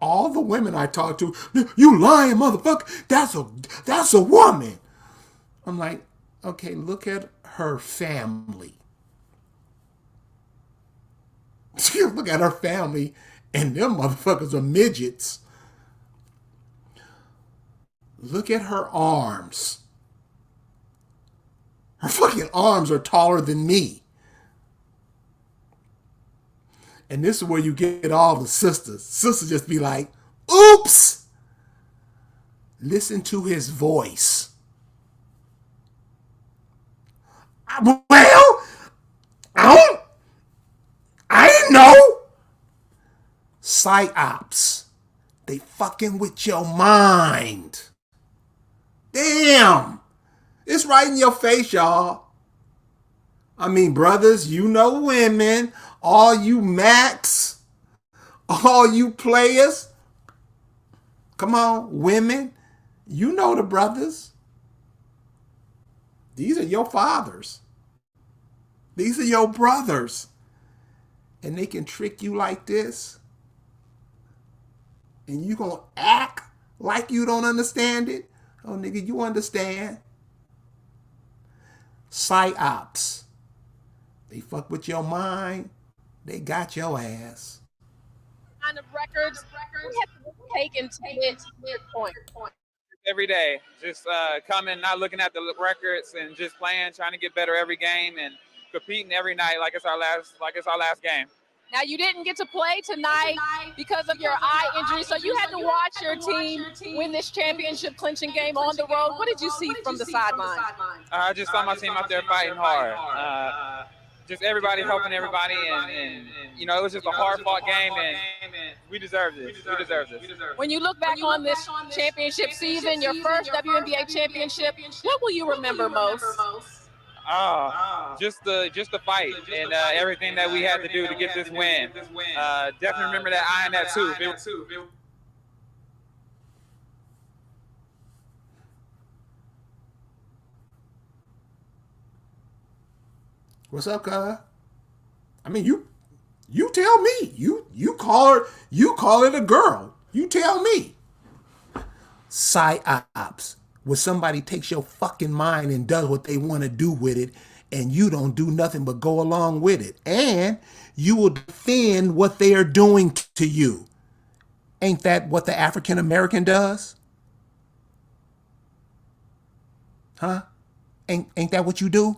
all the women I talk to, you lying motherfucker, that's a woman. I'm like, okay, look at her family. Look at her family, and them motherfuckers are midgets. Look at her arms. Her fucking arms are taller than me. And this is where you get all the sisters. Sisters just be like, oops. Listen to his voice. Well, I didn't know. Psyops. They fucking with your mind. Damn. It's right in your face, y'all. I mean, brothers, you know women, all you Macs, all you players. Come on, women, you know the brothers. These are your fathers. These are your brothers. And they can trick you like this. And you gonna act like you don't understand it? Oh, nigga, you understand. Psyops. They fuck with your mind. They got your ass.
Kind of records we have to take into this point.
Every day, just coming, not looking at the records, and just playing, trying to get better every game, and competing every night like it's our last game.
Now, you didn't get to play tonight because of your eye injury, so you had to watch your team win this championship clinching game on the road. What did you see from the sideline?
I just saw my team out there fighting hard. Just everybody helping everybody, and you know, it was just a hard-fought game, and we deserved this. We deserved this.
When you look back on this championship season, your first WNBA championship, what will you remember most?
Just the fight and everything that we had to do to get this win. Definitely remember that eye and that too.
What's up, cuz? I mean, you tell me. You call it a girl. You tell me. Psyops, where somebody takes your fucking mind and does what they want to do with it, and you don't do nothing but go along with it. And you will defend what they are doing to you. Ain't that what the African American does? Huh? Ain't that what you do?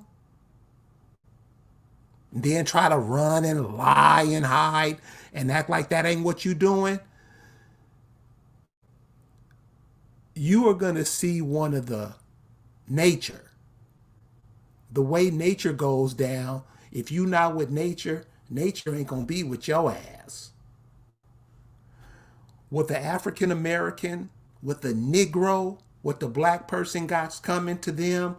And then try to run and lie and hide and act like that ain't what you doing? You are going to see one of the way nature goes down. If you not with nature, nature ain't going to be with your ass. What the African American, what the Negro, what the black person got coming to them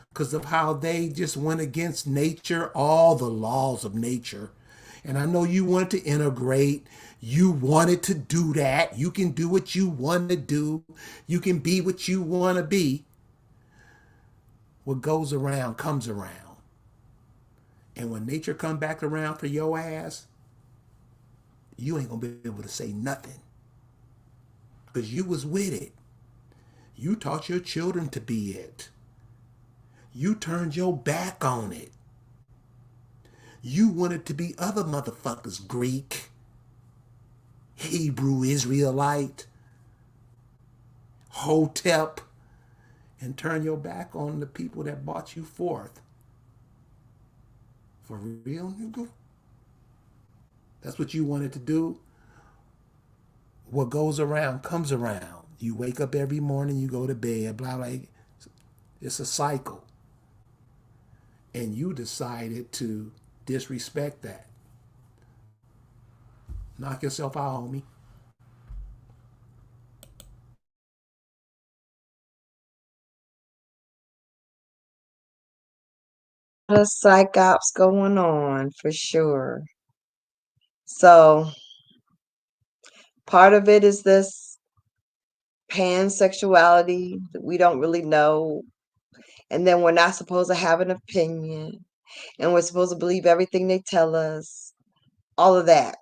because of how they just went against nature, all the laws of nature. And I know you wanted to integrate. You wanted to do that. You can do what you want to do. You can be what you want to be. What goes around comes around. And when nature come back around for your ass, you ain't going to be able to say nothing. Because you was with it. You taught your children to be it. You turned your back on it. You wanted to be other motherfuckers, Greek, Hebrew, Israelite, Hotep, and turn your back on the people that brought you forth. For real, nigga? That's what you wanted to do? What goes around comes around. You wake up every morning, you go to bed, blah, blah. It's a cycle. And you decided to disrespect that. Knock yourself out, homie.
The psych ops going on for sure. So part of it is this pansexuality that we don't really know. And then we're not supposed to have an opinion. And we're supposed to believe everything they tell us. All of that.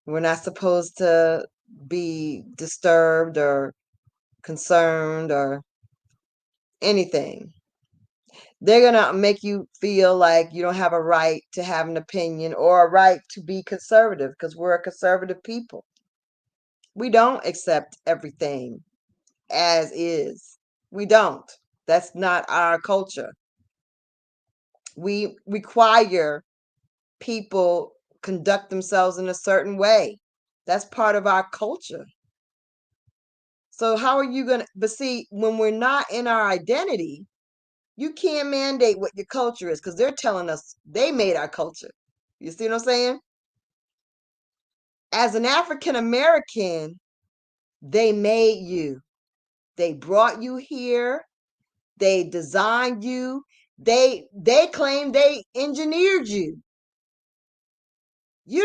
We're not supposed to be disturbed or concerned or anything. They're going to make you feel like you don't have a right to have an opinion or a right to be conservative because we're a conservative people. We don't accept everything as is. We don't. That's not our culture. We require people conduct themselves in a certain way. That's part of our culture. So how are you going to, but see, when we're not in our identity, you can't mandate what your culture is because they're telling us they made our culture. You see what I'm saying? As an African American, they made you. They brought you here. They designed you. They claim they engineered you. You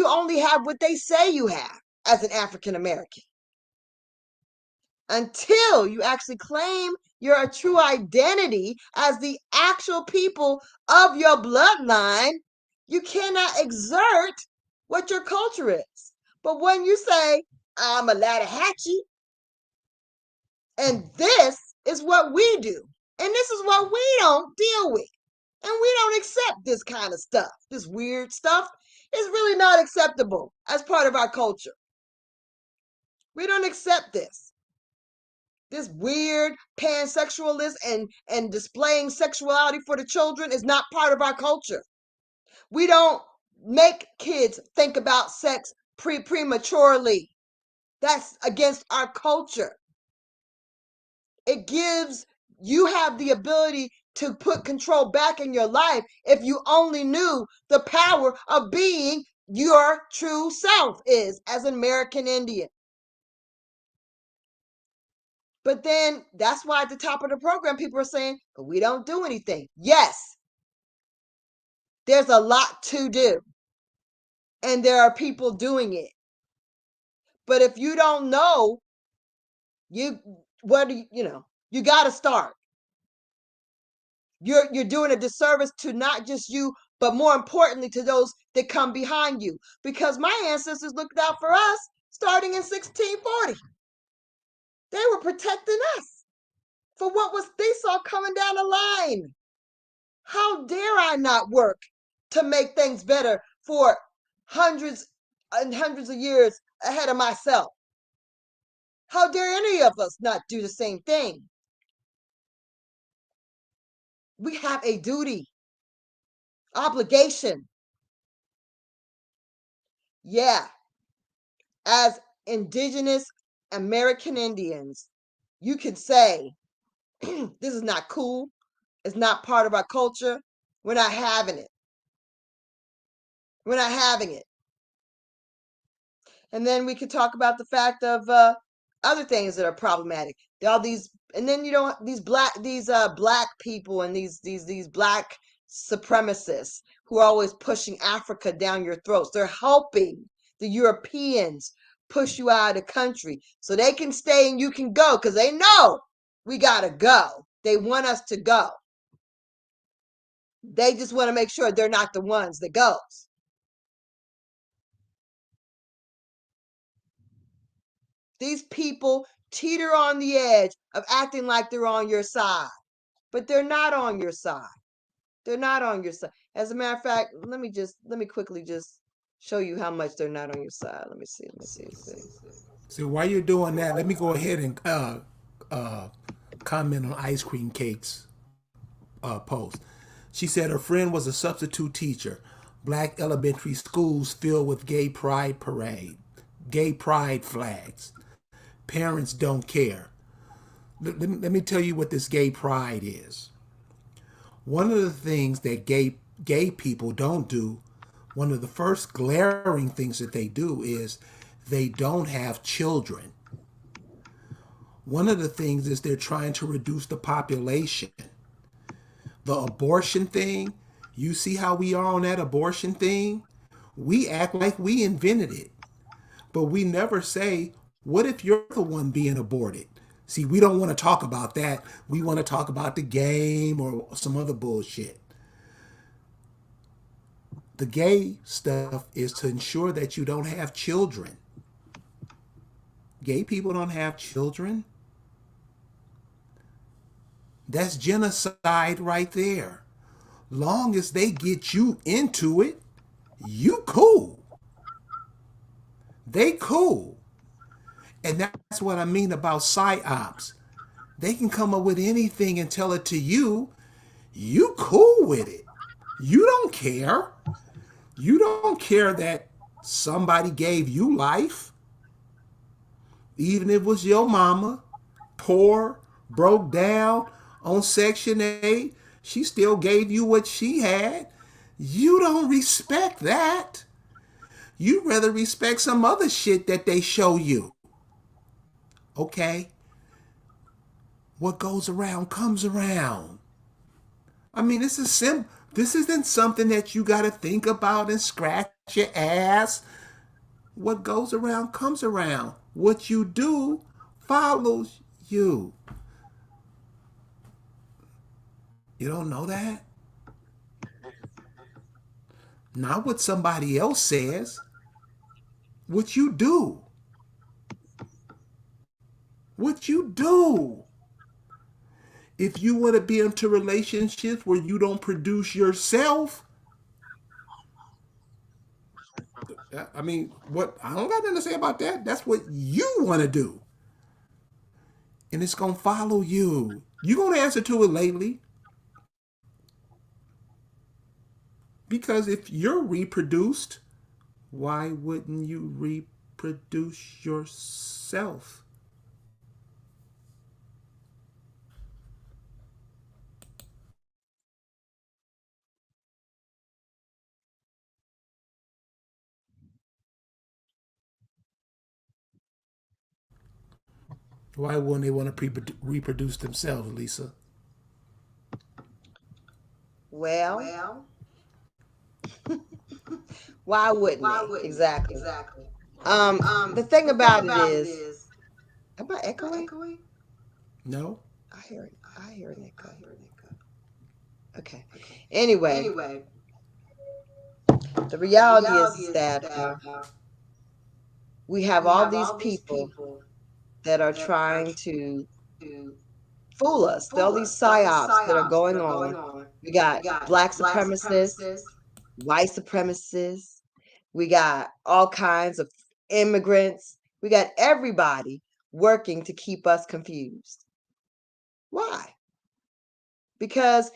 only have what they say you have as an African American. Until you actually claim your true identity as the actual people of your bloodline, you cannot exert what your culture is. But when you say, I'm a Lattahatchee, and this is what we do, and this is what we don't deal with, and we don't accept this kind of stuff, this weird stuff, is really not acceptable as part of our culture. We don't accept this. This weird pansexualist and displaying sexuality for the children is not part of our culture. We don't make kids think about sex prematurely. That's against our culture. It gives you have the ability to put control back in your life if you only knew the power of being your true self is as an American Indian. But then that's why at the top of the program, people are saying, but we don't do anything. Yes, there's a lot to do. And there are people doing it. But if you don't know, you got to start. You're doing a disservice to not just you, but more importantly to those that come behind you. Because my ancestors looked out for us starting in 1640. They were protecting us for what was they saw coming down the line. How dare I not work to make things better for hundreds and hundreds of years ahead of myself? How dare any of us not do the same thing? We have a duty, obligation. Yeah, as indigenous American Indians, you can say, this is not cool. It's not part of our culture. We're not having it. We're not having it. And then we could talk about the fact of other things that are problematic. All these, and then these black people and these black supremacists who are always pushing Africa down your throats. They're helping the Europeans push you out of the country so they can stay and you can go, because they know we gotta go. They want us to go. They just want to make sure they're not the ones that goes. These people teeter on the edge of acting like they're on your side, but they're not on your side. They're not on your side. As a matter of fact, let me quickly just show you how much they're not on your side. Let me see.
So while you're doing that, let me go ahead and comment on Ice Cream Cake's post. She said her friend was a substitute teacher. Black elementary schools filled with gay pride flags. Parents don't care. Let me tell you what this gay pride is. One of the things that gay people don't do, one of the first glaring things that they do is they don't have children. One of the things is they're trying to reduce the population. The abortion thing, you see how we are on that abortion thing? We act like we invented it. But we never say, what if you're the one being aborted? See, we don't want to talk about that. We want to talk about the game or some other bullshit. The gay stuff is to ensure that you don't have children. Gay people don't have children. That's genocide right there. Long as they get you into it, you cool. They cool. And that's what I mean about psyops. They can come up with anything and tell it to you. You cool with it. You don't care. You don't care that somebody gave you life. Even if it was your mama, poor, broke down, on Section 8, she still gave you what she had. You don't respect that. You rather respect some other shit that they show you. Okay? What goes around comes around. I mean, this isn't something that you got to think about and scratch your ass. What goes around comes around. What you do follows you. You don't know that? Not what somebody else says. What you do. What you do. If you want to be into relationships where you don't produce yourself, I mean, I don't got nothing to say about that. That's what you want to do. And it's going to follow you. You're going to answer to it lately. Because if you're reproduced, why wouldn't you reproduce yourself? Why wouldn't they want to reproduce themselves, Lisa?
Well, why wouldn't they? Exactly. The thing about it is, am I echoing?
No.
I hear an echo. Okay. Anyway, the reality is that we have all these people that are trying to fool us. All these psyops that are going on. We got black supremacists, white supremacists. We got all kinds of immigrants. We got everybody working to keep us confused. Why? Because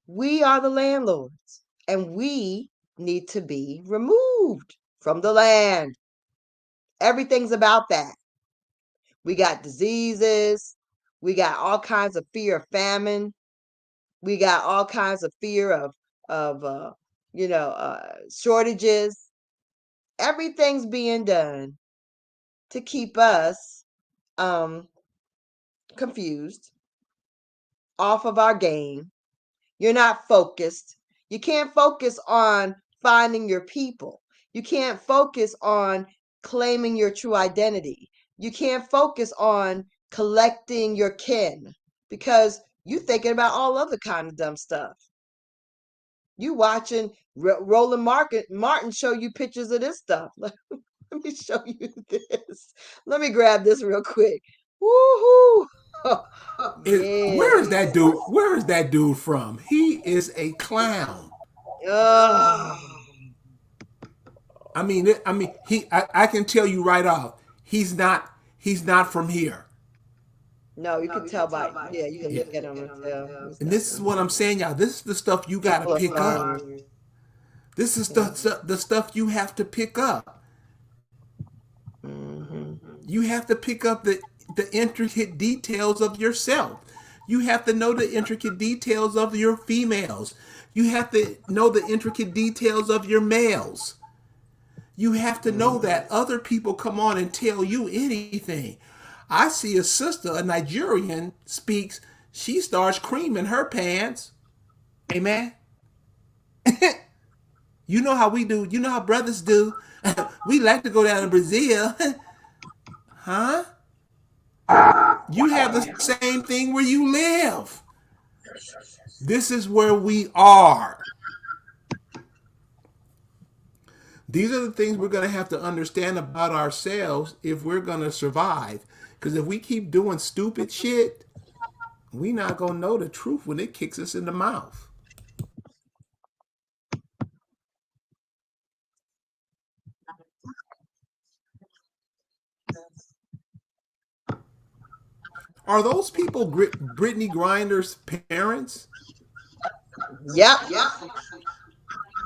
we are the landlords and we need to be removed from the land. Everything's about that. We got diseases. We got all kinds of fear of famine. We got all kinds of fear of shortages. Everything's being done to keep us confused, off of our game. You're not focused. You can't focus on finding your people. You can't focus on claiming your true identity. You can't focus on collecting your kin because you thinking about all other kind of dumb stuff. You watching Roland Martin show you pictures of this stuff. Let me show you this. Let me grab this real quick. Woohoo!
Where is that dude? Where is that dude from? He is a clown.
Oh.
I mean, I can tell you right off, he's not from here.
No, you can tell by you can look at him and tell.
And this is what I'm saying, y'all. This is the stuff you got to pick up. This is the stuff you have to pick up.
Mm-hmm.
You have to pick up the intricate details of yourself. You have to know the intricate details of your females. You have to know the intricate details of your males. You have to know that other people come on and tell you anything. I see a sister, a Nigerian, speaks, she starts creaming her pants. Amen. You know how we do. You know how brothers do. We like to go down to Brazil. Huh? You have the same thing where you live. This is where we are. These are the things we're going to have to understand about ourselves if we're going to survive. Because if we keep doing stupid shit, we're not going to know the truth when it kicks us in the mouth. Are those people Brittany Grinder's parents?
Yep.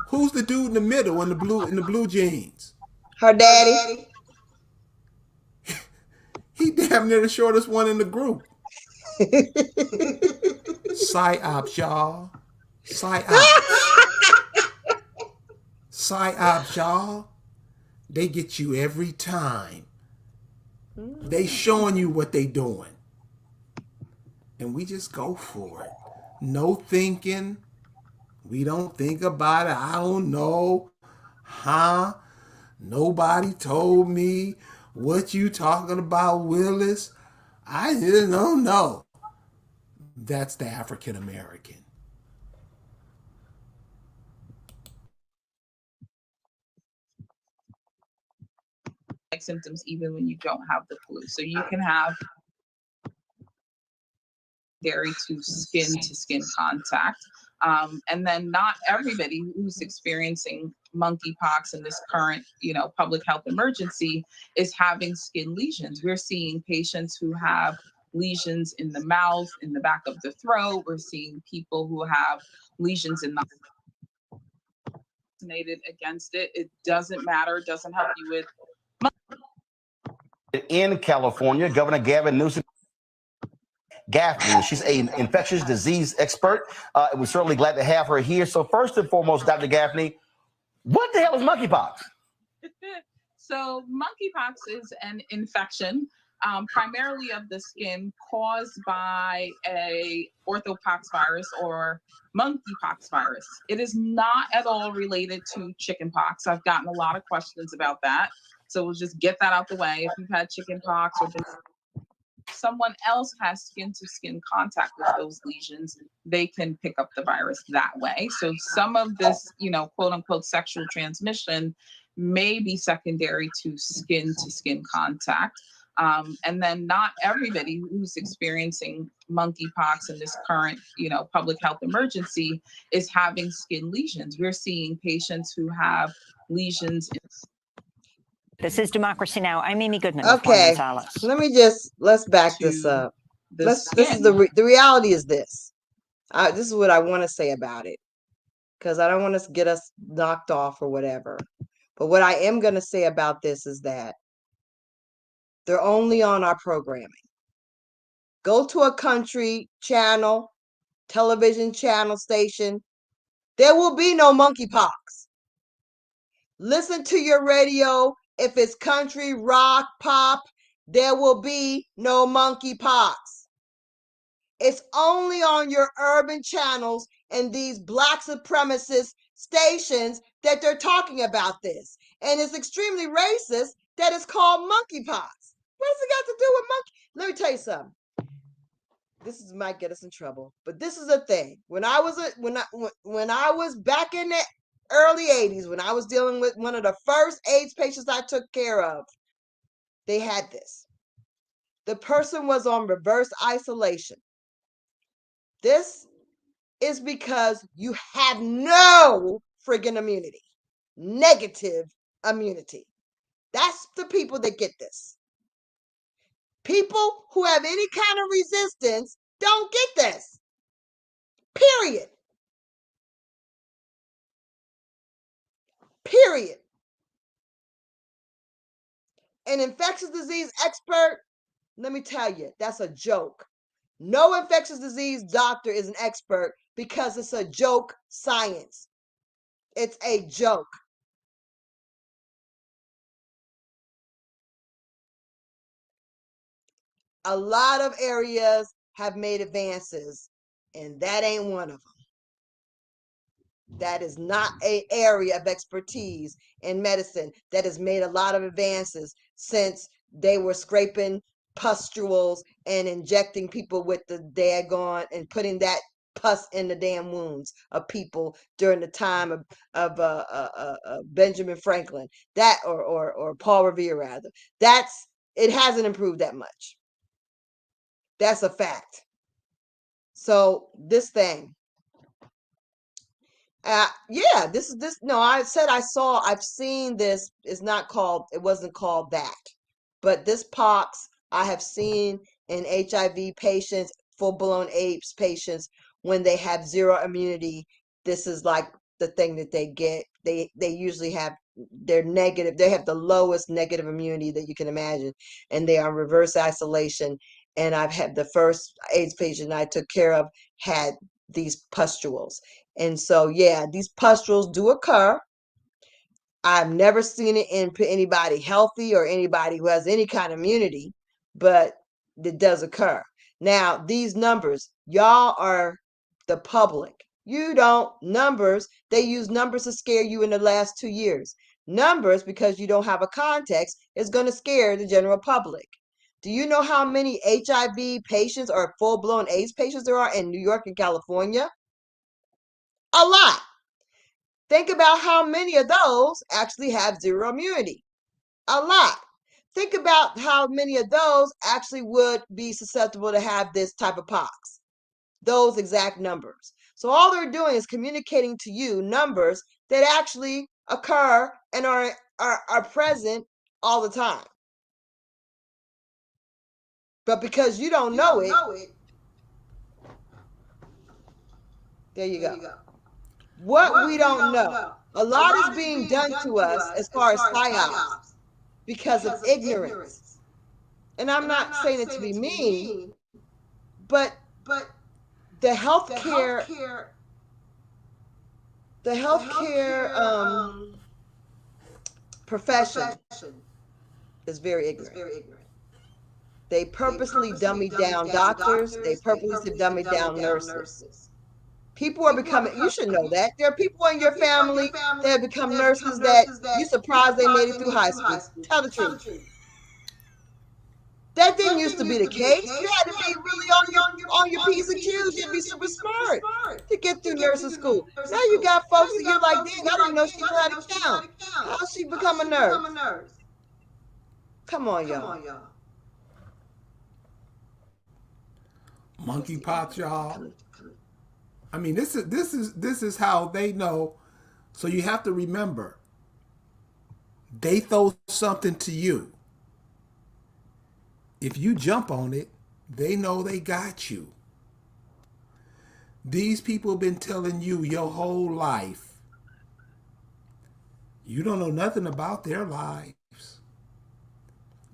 Who's the dude in the middle in the blue jeans?
Her daddy.
He damn near the shortest one in the group. Psyops, y'all. Psyops, y'all. They get you every time. They showing you what they doing. And we just go for it. No thinking. We don't think about it. I don't know. Huh? Nobody told me. What you talking about, Willis? I just don't know. That's the African American.
Symptoms even when you don't have the flu. So you can have secondary to skin contact. And then not everybody who's experiencing monkeypox in this current, public health emergency is having skin lesions. We're seeing patients who have lesions in the mouth, in the back of the throat. We're seeing people who have lesions in the vaccinated against it. It doesn't matter. It doesn't help you with.
In California, Governor Gavin Newsom. Gaffney. She's an infectious disease expert. And we're certainly glad to have her here. So first and foremost, Dr. Gaffney, what the hell is monkeypox?
So monkeypox is an infection primarily of the skin caused by a orthopox virus or monkeypox virus. It is not at all related to chickenpox. I've gotten a lot of questions about that. So we'll just get that out the way. If you've had chickenpox or been someone else has skin-to-skin contact with those lesions, they can pick up the virus that way. So some of this, quote unquote, sexual transmission may be secondary to skin contact. And then not everybody who's experiencing monkeypox in this current, public health emergency is having skin lesions. We're seeing patients who have lesions.
This is Democracy Now! I'm Amy Goodman.
Okay, let's back this up. This is the reality is this. This is what I want to say about it, because I don't want to get us knocked off or whatever. But what I am going to say about this is that they're only on our programming. Go to a country channel, television channel station. There will be no monkeypox. Listen to your radio. If it's country, rock, pop, there will be no monkeypox. It's only on your urban channels and these black supremacist stations that they're talking about this. And it's extremely racist that it's called monkeypox. What's it got to do with monkey? Let me tell you something. This might get us in trouble, but this is the thing. When I was back in the early 80s, when I was dealing with one of the first AIDS patients I took care of, they had this. The person was on reverse isolation. This is because you have no friggin' immunity, negative immunity. That's the people that get this. People who have any kind of resistance don't get this. Period. Period. An infectious disease expert, let me tell you, that's a joke. No infectious disease doctor is an expert because it's a joke science. It's a joke. A lot of areas have made advances, and that ain't one of them. That is not an area of expertise in medicine that has made a lot of advances since they were scraping pustules and injecting people with the daggone and putting that pus in the damn wounds of people during the time of Benjamin Franklin, that or Paul Revere rather. It hasn't improved that much. That's a fact. So this thing, I've seen this. It wasn't called that, but this pox I have seen in HIV patients, full-blown AIDS patients, when they have zero immunity. This is like the thing that they get. They usually have, they're negative. They have the lowest negative immunity that you can imagine, and they are reverse isolation. And I've had the first AIDS patient I took care of had these pustules. And so, yeah, these pustules do occur. I've never seen it in anybody healthy or anybody who has any kind of immunity, but it does occur. Now, these numbers, y'all are the public. You don't. Numbers, they use numbers to scare you in the last 2 years. Numbers, because you don't have a context, is going to scare the general public. Do you know how many HIV patients or full-blown AIDS patients there are in New York and California? A lot. Think about how many of those actually have zero immunity. A lot. Think about how many of those actually would be susceptible to have this type of pox. Those exact numbers. So all they're doing is communicating to you numbers that actually occur and are present all the time. But because you don't know it, there you go. What we don't know. A lot is being done to us as far as psyops because of ignorance. And I'm not saying it to be mean, but the healthcare profession is very ignorant. They purposely dummy down doctors. They purposely dummy down nurses. People are becoming, you should know that. There are people in your family that have become nurses that you're surprised they made it through high school. Tell the truth. That didn't didn't used to be the case. You had to be really on your P's and Q's. You had to be super smart to get through nursing school. Now you got folks that you're like, dang, I didn't know she knew how to count. How'd she become a nurse? Come on, y'all.
Monkeypox, y'all. I mean, this is how they know. So you have to remember, they throw something to you. If you jump on it, they know they got you. These people have been telling you your whole life. You don't know nothing about their lives.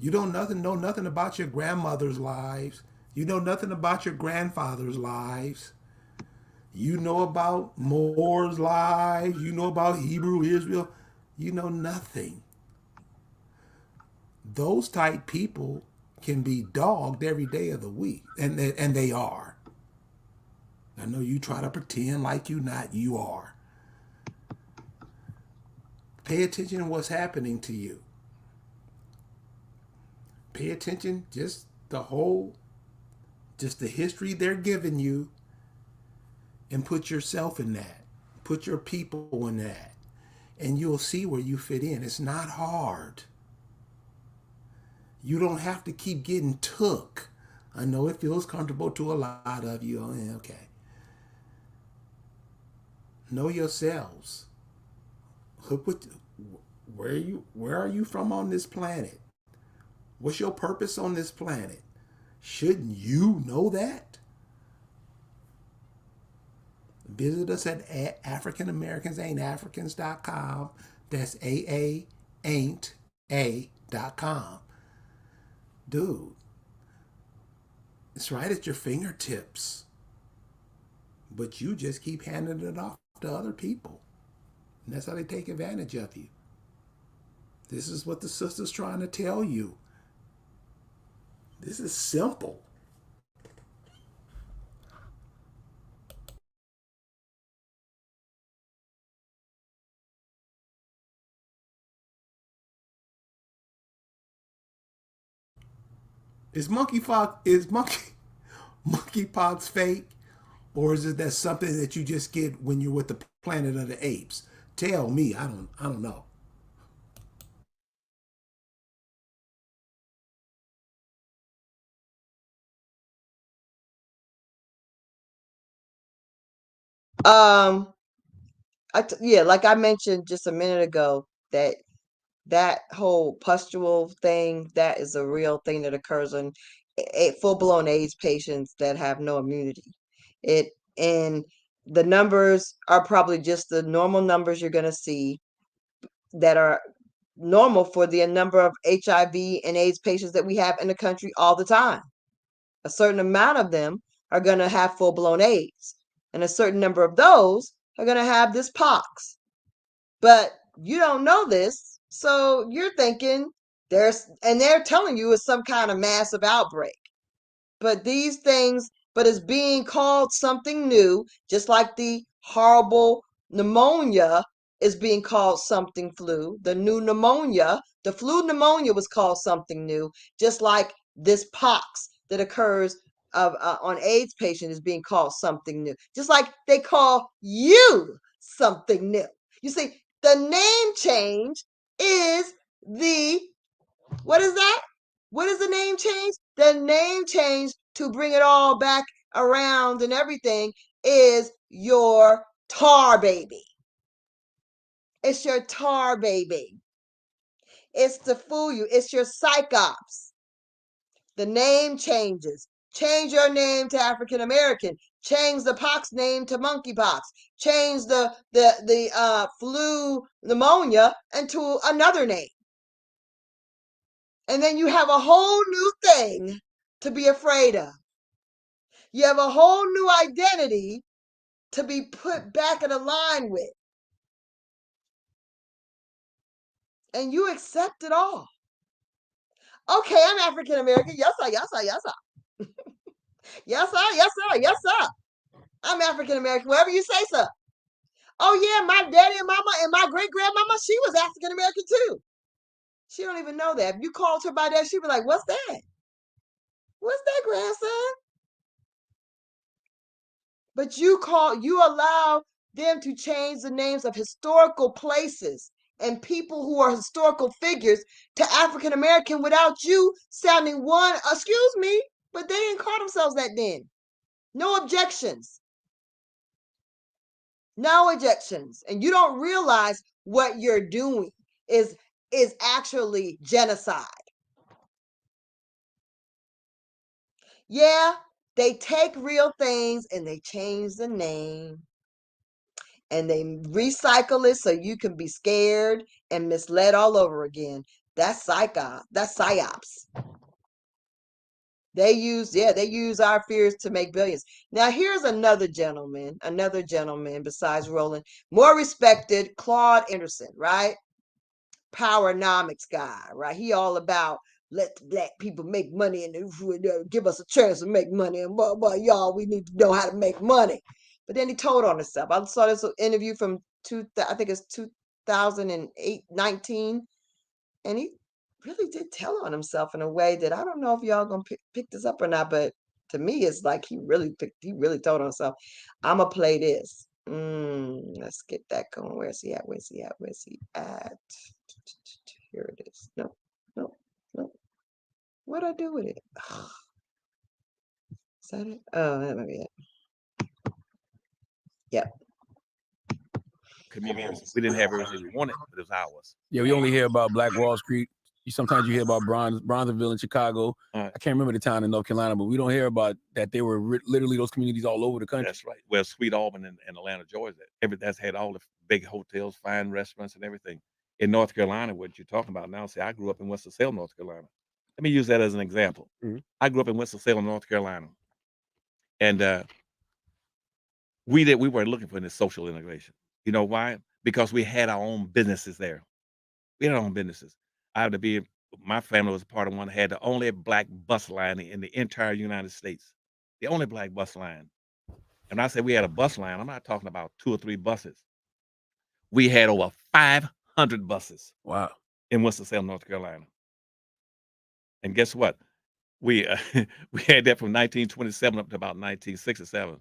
You don't know nothing about your grandmother's lives. You know nothing about your grandfather's lives. You know about Moore's lives. You know about Hebrew Israel. You know nothing. Those type people can be dogged every day of the week, and they are. I know you try to pretend like you not. You are. Pay attention to what's happening to you. Pay attention, just the history they're giving you, and put yourself in that. Put your people in that. And you'll see where you fit in. It's not hard. You don't have to keep getting took. I know it feels comfortable to a lot of you. Oh, yeah, okay. Know yourselves. Where are you from on this planet? What's your purpose on this planet? Shouldn't you know that? Visit us at AfricanAmericans.com. That's AAAin't.com. Dude, it's right at your fingertips. But you just keep handing it off to other people. And that's how they take advantage of you. This is what the sister's trying to tell you. This is simple. Is monkeypox fake? Or is it that something that you just get when you're with the Planet of the Apes? Tell me. I don't know.
Yeah, like I mentioned just a minute ago, that whole pustule thing, that is a real thing that occurs in full-blown AIDS patients that have no immunity. And the numbers are probably just the normal numbers you're going to see that are normal for the number of HIV and AIDS patients that we have in the country all the time. A certain amount of them are going to have full-blown AIDS, and a certain number of those are going to have this pox. But you don't know this, so you're thinking they're telling you it's some kind of massive outbreak. But these things, but it's being called something new, just like the horrible pneumonia is being called something flu. The new pneumonia, the flu pneumonia was called something new, just like this pox that occurs on AIDS patients is being called something new. Just like they call you something new. You see, the name change is what is that? What is the name change? The name change to bring it all back around and everything is your tar baby. It's your tar baby. It's to fool you. It's your psyops. The name changes. Change your name to African American. Change the pox name to monkeypox. Change the flu pneumonia into another name. And then you have a whole new thing to be afraid of. You have a whole new identity to be put back in a line with. And you accept it all. Okay, I'm African American. Yes, sir, yes, sir, yes, sir. Yes, sir, yes, sir, yes, sir. I'm African American, whatever you say, sir. Oh, yeah, my daddy and mama and my great grandmama, she was African American too. She don't even know that. If you called her by that, she'd be like, what's that? saying, son? But you allow them to change the names of historical places and people who are historical figures to African American without you sounding excuse me, but they didn't call themselves that then. No objections. No objections. And you don't realize what you're doing is actually genocide. Yeah, they take real things and they change the name and they recycle it so you can be scared and misled all over again. That's psyop. That's psyops. They use our fears to make billions. Now here's another gentleman besides Roland, more respected, Claude Anderson, right? Powernomics guy, right? He all about let the black people make money and give us a chance to make money. And y'all, we need to know how to make money. But then he told on himself. I saw this interview from I think it's 2008, 19, and he really did tell on himself in a way that I don't know if y'all gonna pick this up or not. But to me, it's like he really told on himself. I'ma play this. Let's get that going. Where's he at? Where's he at? Here it is. No. What'd I do with it? Is that it? Oh, that might be it. Yep.
Communities. We didn't have everything we wanted, but it was ours.
Yeah, we only hear about Black Wall Street. Sometimes you hear about Bronzeville in Chicago. I can't remember the town in North Carolina, but we don't hear about that. They were literally those communities all over the country.
That's right. Well, Sweet Auburn and Atlanta, Georgia, that's had all the big hotels, fine restaurants, and everything. In North Carolina, what you're talking about now, I grew up in Winston-Salem, North Carolina. Let me use that as an example. I grew up in Winston-Salem, North Carolina, and we weren't looking for any social integration. You know why? Because we had our own businesses there. We had our own businesses. My family was part of one that had the only black bus line in the entire United States. The only black bus line. And I say we had a bus line, I'm not talking about 2 or 3 buses. We had over 500 buses.
Wow.
In Winston-Salem, North Carolina. And guess what? We had that from 1927 up to about 1967.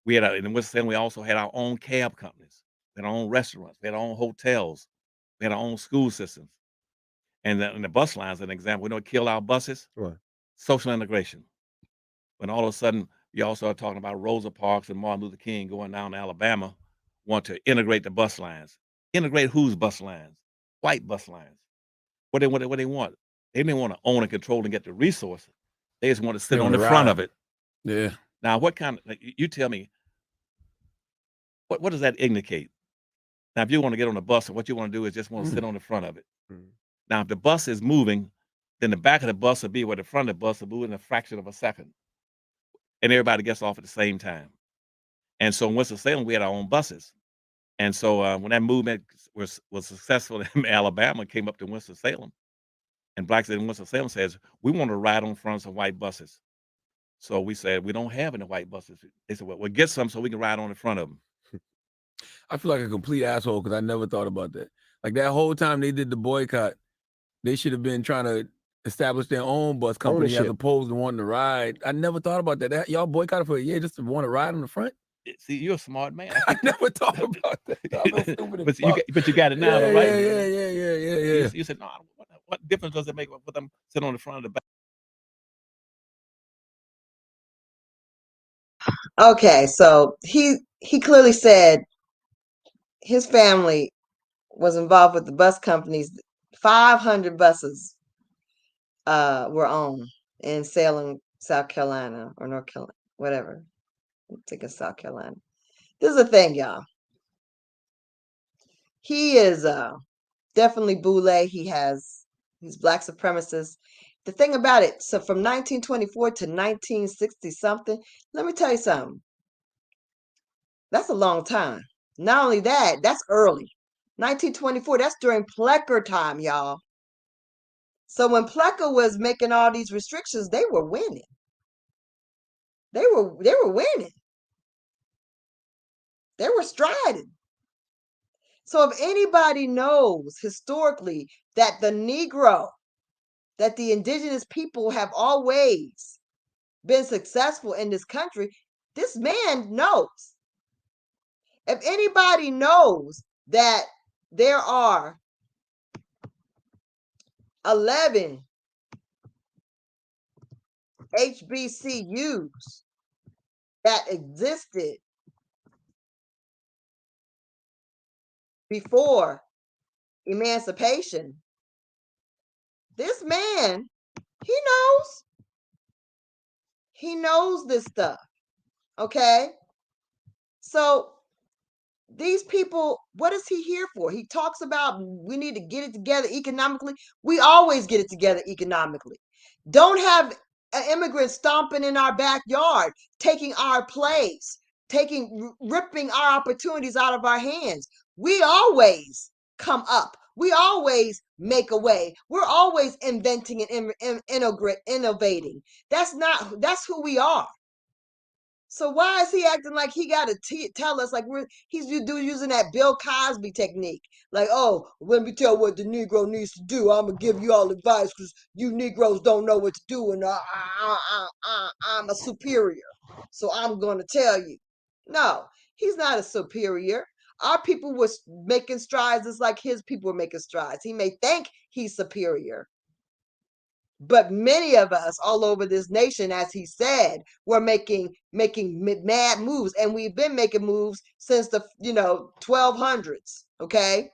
We had in Winston-Salem, we also had our own cab companies. We had our own restaurants. We had our own hotels. We had our own school systems. And the bus lines, an example, we know what killed our buses?
Right.
Social integration. When all of a sudden, you also are talking about Rosa Parks and Martin Luther King going down to Alabama, want to integrate the bus lines. Integrate whose bus lines? White bus lines. What they want? They didn't want to own and control and get the resources. They just want to sit on the front of it.
Yeah.
Now, what kind of, you tell me, what does that indicate? Now, if you want to get on the bus, and what you want to do is just want to sit on the front of it. Now, if the bus is moving, then the back of the bus will be where the front of the bus will move in a fraction of a second. And everybody gets off at the same time. And so in Winston-Salem, we had our own buses. And so when that movement was successful in Alabama, came up to Winston-Salem, and blacks in Winston-Salem says, we want to ride on front of some white buses. So we said, we don't have any white buses. They said, well, we'll get some so we can ride on the front of them.
I feel like a complete asshole because I never thought about that. Like that whole time they did the boycott, they should have been trying to establish their own bus company as opposed to wanting to ride. I never thought about that. Y'all boycotted for a year just to want to ride on the front?
See, you're a smart man.
I never thought about that.
But you got it now, right?
Yeah.
You said, no, what difference does it make for them sitting on the front of the back?
Okay, so he clearly said his family was involved with the bus companies. 500 buses were owned in Salem, South Carolina, or North Carolina, whatever. I think it's South Carolina. This is the thing, y'all. He is definitely boule. He's black supremacist. The thing about it, so from 1924 to 1960 something, let me tell you something. That's a long time. Not only that, that's early. 1924, that's during Plecker time, y'all. So when Plecker was making all these restrictions, they were winning. They were winning. They were striding. So if anybody knows historically that the Negro, that the indigenous people have always been successful in this country, this man knows. If anybody knows that there are 11 HBCUs that existed before emancipation, this man, he knows. He knows this stuff. Okay? So these people, what is he here for? He talks about we need to get it together economically. We always get it together economically. Don't have an immigrant stomping in our backyard, taking our place, ripping our opportunities out of our hands. We always come up. We always make a way. We're always inventing and innovating. That's who we are. So why is he acting like he got to tell us like he's using that Bill Cosby technique? Like, oh, let me tell what the Negro needs to do. I'm gonna give you all advice because you Negroes don't know what to do, and I'm a superior, so I'm gonna tell you. No, he's not a superior. Our people were making strides just like his people were making strides. He may think he's superior, but many of us all over this nation, as he said, were making mad moves, and we've been making moves since the 1200s. Okay.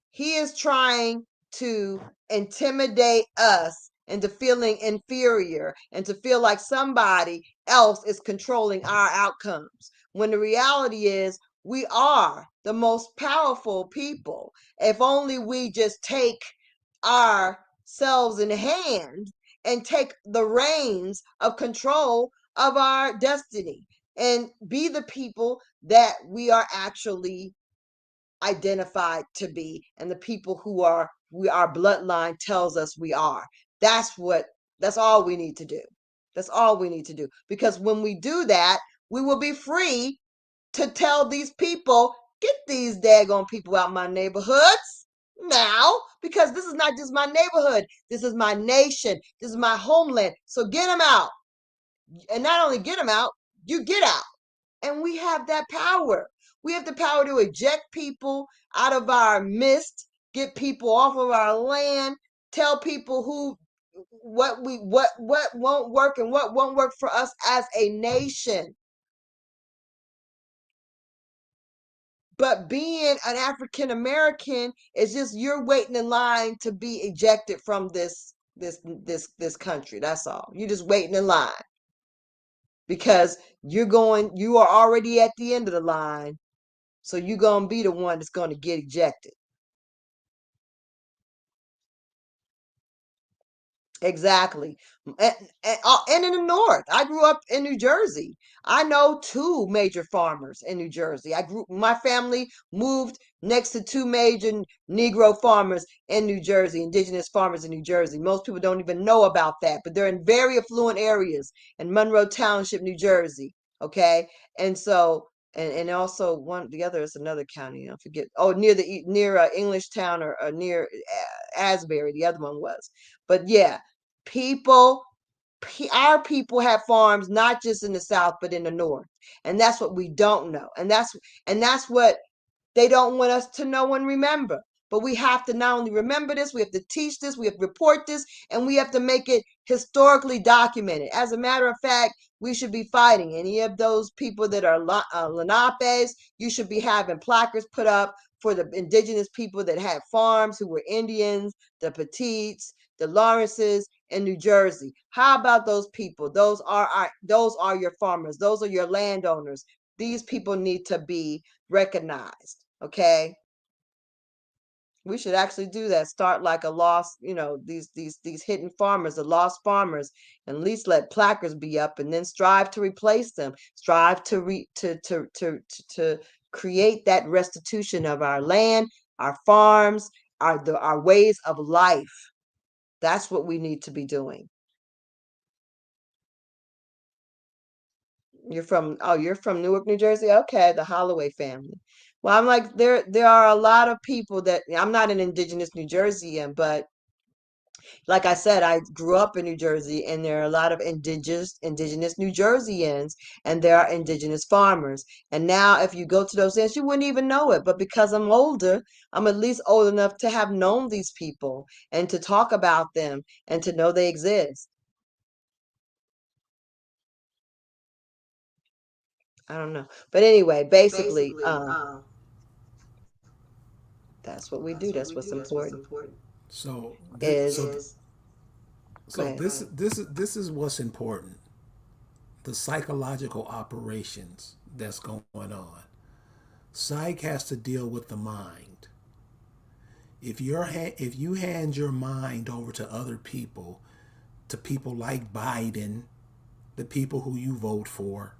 He is trying to intimidate us into feeling inferior and to feel like somebody else is controlling our outcomes, when the reality is we are the most powerful people. If only we just take ourselves in hand and take the reins of control of our destiny and be the people that we are actually identified to be, and the people who our bloodline tells us we are. That's all we need to do. That's all we need to do, because when we do that, we will be free to tell these people, get these daggone people out my neighborhoods now, because this is not just my neighborhood, this is my nation, this is my homeland. So get them out, and not only get them out, you get out. And we have that power. We have the power to eject people out of our midst, get people off of our land, tell people what won't work and what won't work for us as a nation. But being an African American is just you're waiting in line to be ejected from this country. That's all. You're just waiting in line, because you are already at the end of the line. So you're going to be the one that's going to get ejected. Exactly. And in the North, I grew up in New Jersey. I know 2 major farmers in New Jersey. My family moved next to 2 major Negro farmers in New Jersey, indigenous farmers in New Jersey. Most people don't even know about that, but they're in very affluent areas in Monroe Township, New Jersey. Okay. And so, and also the other is another county. I forget. Oh, near Englishtown or near Asbury, the other one was. But yeah, our people have farms not just in the South but in the North, and that's what we don't know, and that's what they don't want us to know and remember. But we have to not only remember this, we have to teach this, we have to report this, and we have to make it historically documented. As a matter of fact, we should be fighting any of those people that are Lenapes. You should be having placards put up for the indigenous people that had farms, who were Indians, the Petites, the Lawrences in New Jersey. How about those people? Those are your farmers. Those are your landowners. These people need to be recognized. Okay. We should actually do that. Start like a lost, these hidden farmers, the lost farmers, and at least let placards be up, and then strive to replace them. Strive to create that restitution of our land, our farms, our ways of life. That's what we need to be doing. You're from Newark, New Jersey? Okay, the Holloway family. Well, I'm like, there are a lot of people that, I'm not an indigenous New Jerseyan, but like I said, I grew up in New Jersey, and there are a lot of indigenous New Jerseyans, and there are indigenous farmers. And now, if you go to those ends, you wouldn't even know it. But because I'm older, I'm at least old enough to have known these people and to talk about them and to know they exist. I don't know. But anyway, basically, that's what we do. That's what's important.
So
Is
this is what's important. The psychological operations that's going on. Psych has to deal with the mind. If you hand your mind over to other people, to people like Biden, the people who you vote for,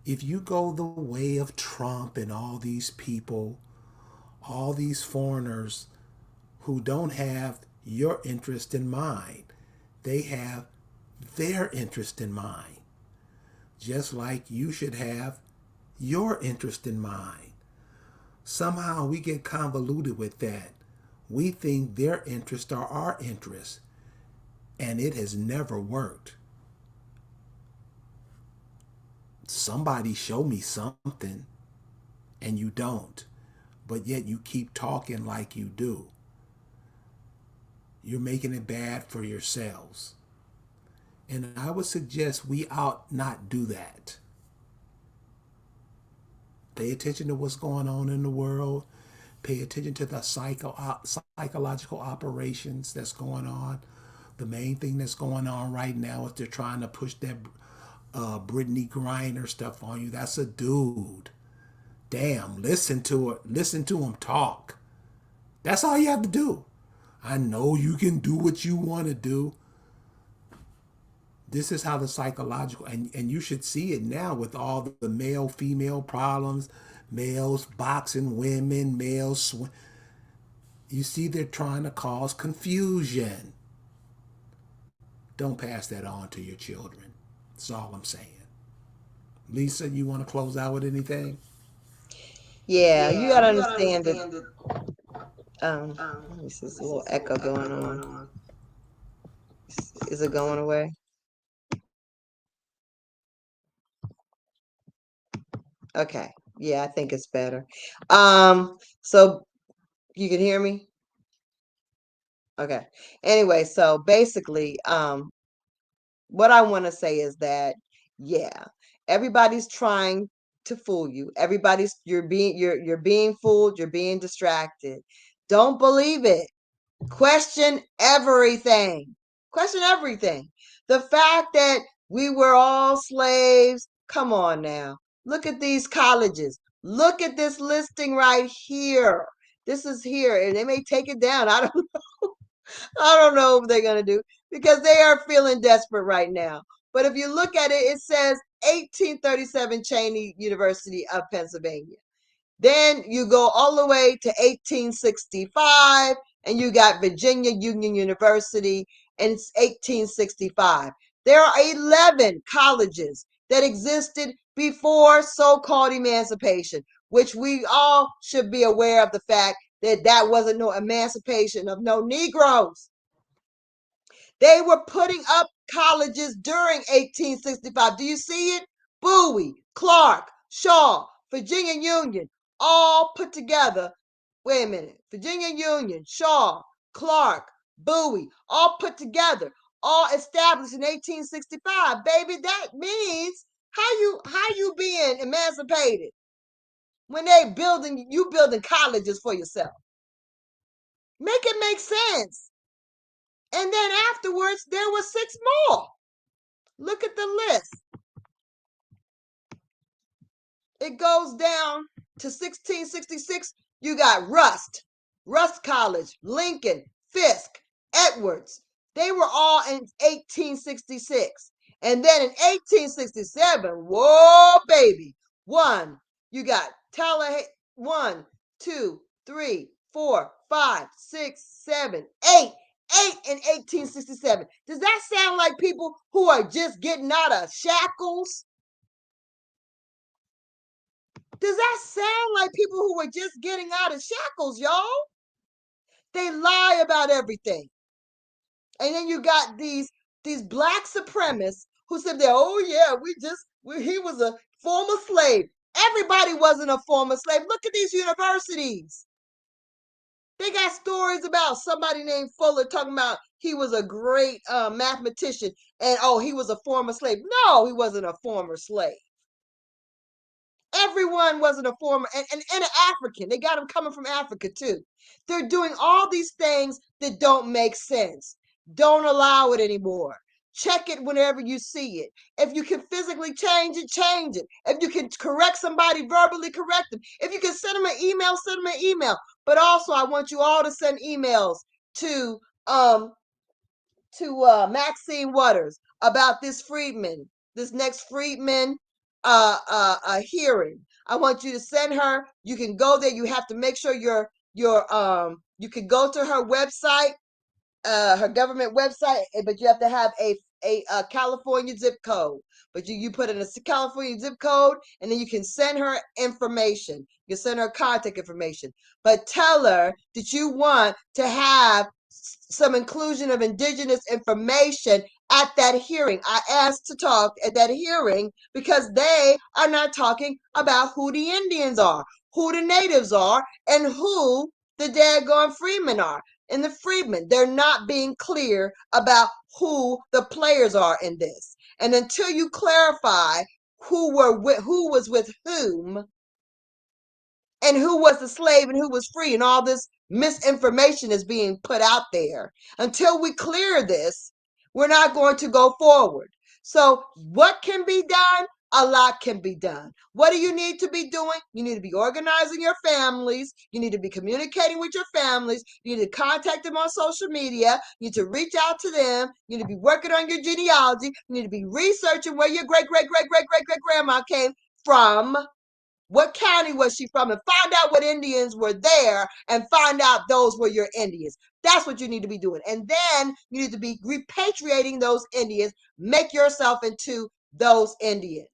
if you go the way of Trump and all these people, all these foreigners who don't have your interest in mind, they have their interest in mind. Just like you should have your interest in mind. Somehow we get convoluted with that. We think their interests are our interests, and it has never worked. Somebody show me something, and you don't, but yet you keep talking like you do. You're making it bad for yourselves. And I would suggest we ought not do that. Pay attention to what's going on in the world. Pay attention to the psychological operations that's going on. The main thing that's going on right now is they're trying to push that Brittany Griner stuff on you. That's a dude. Damn, listen to it. Listen to him talk. That's all you have to do. I know you can do what you want to do. This is how the psychological, and you should see it now with all the male-female problems, males boxing women, males you see they're trying to cause confusion. Don't pass that on to your children. That's all I'm saying. Lisa, you want to close out with anything?
Yeah, you gotta understand that. Let me see, there's a little echo going on. Is it going away? Okay. Yeah, I think it's better. So you can hear me? Okay. Anyway, so basically, what I want to say is that, yeah, everybody's trying to fool you. You're being fooled, you're being distracted. Don't believe it. Question everything. Question everything. The fact that we were all slaves, come on now. Look at these colleges. Look at this listing right here. This is here, and they may take it down. I don't know what they're going to do, because they are feeling desperate right now. But if you look at it, it says 1837 Cheney University of Pennsylvania. Then you go all the way to 1865, and you got Virginia Union University, and it's 1865. There are 11 colleges that existed before so-called emancipation, which we all should be aware of the fact that that wasn't no emancipation of no Negroes. They were putting up colleges during 1865. Do you see it? Bowie, Clark, Shaw, Virginia Union, all put together. Wait a minute. Virginia Union, Shaw, Clark, Bowie, all put together, all established in 1865. Baby, that means how you being emancipated when you building colleges for yourself. Make it make sense. And then afterwards, there were 6 more. Look at the list. It goes down to 1666. You got Rust College, Lincoln, Fisk, Edwards. They were all in 1866. And then in 1867, whoa, baby. You got Tallahassee, 1, 2, 3, 4, 5, 6, 7, 8. 8 in 1867. Does that sound like people who are just getting out of shackles? Does that sound like people who were just getting out of shackles, y'all? They lie about everything. And then you got these black supremacists who said that, oh yeah, he was a former slave. Everybody wasn't a former slave. Look at these universities. They got stories about somebody named Fuller talking about he was a great mathematician and oh, he was a former slave. No, he wasn't a former slave. Everyone wasn't a former, and an African. They got them coming from Africa too. They're doing all these things that don't make sense. Don't allow it anymore. Check it whenever you see it. If you can physically change it, change it. If you can correct somebody, verbally correct them. If you can send them an email, send them an email. But also, I want you all to send emails to Maxine Waters about this next Freedman hearing. I want you to send her. You can go there. You have to make sure you can go to her website, her government website, but you have to have a California zip code. But you put in a California zip code, and then you can send her information. You can send her contact information. But tell her that you want to have some inclusion of indigenous information at that hearing. I asked to talk at that hearing because they are not talking about who the Indians are, who the natives are, and who the daggone freedmen are. And the freedmen, they're not being clear about who the players are in this. And until you clarify who was with whom, and who was the slave and who was free, and all this misinformation is being put out there. Until we clear this, we're not going to go forward. So what can be done? A lot can be done. What do you need to be doing? You need to be organizing your families. You need to be communicating with your families. You need to contact them on social media. You need to reach out to them. You need to be working on your genealogy. You need to be researching where your great-great-great-great-great-great-grandma came from. What county was she from? And find out what Indians were there and find out those were your Indians. That's what you need to be doing. And then you need to be repatriating those Indians. Make yourself into those Indians.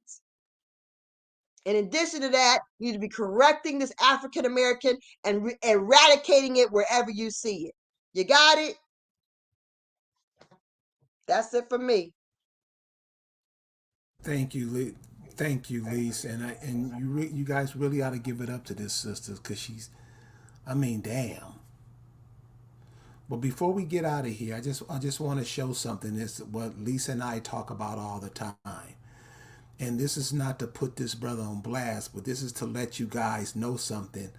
In addition to that, you need to be correcting this African American and eradicating it wherever you see it. You got it? That's it for me.
Thank you, Lee. Thank you, Lise. And you guys really ought to give it up to this sister because damn. But before we get out of here, I just want to show something. This is what Lisa and I talk about all the time. And this is not to put this brother on blast, but this is to let you guys know something,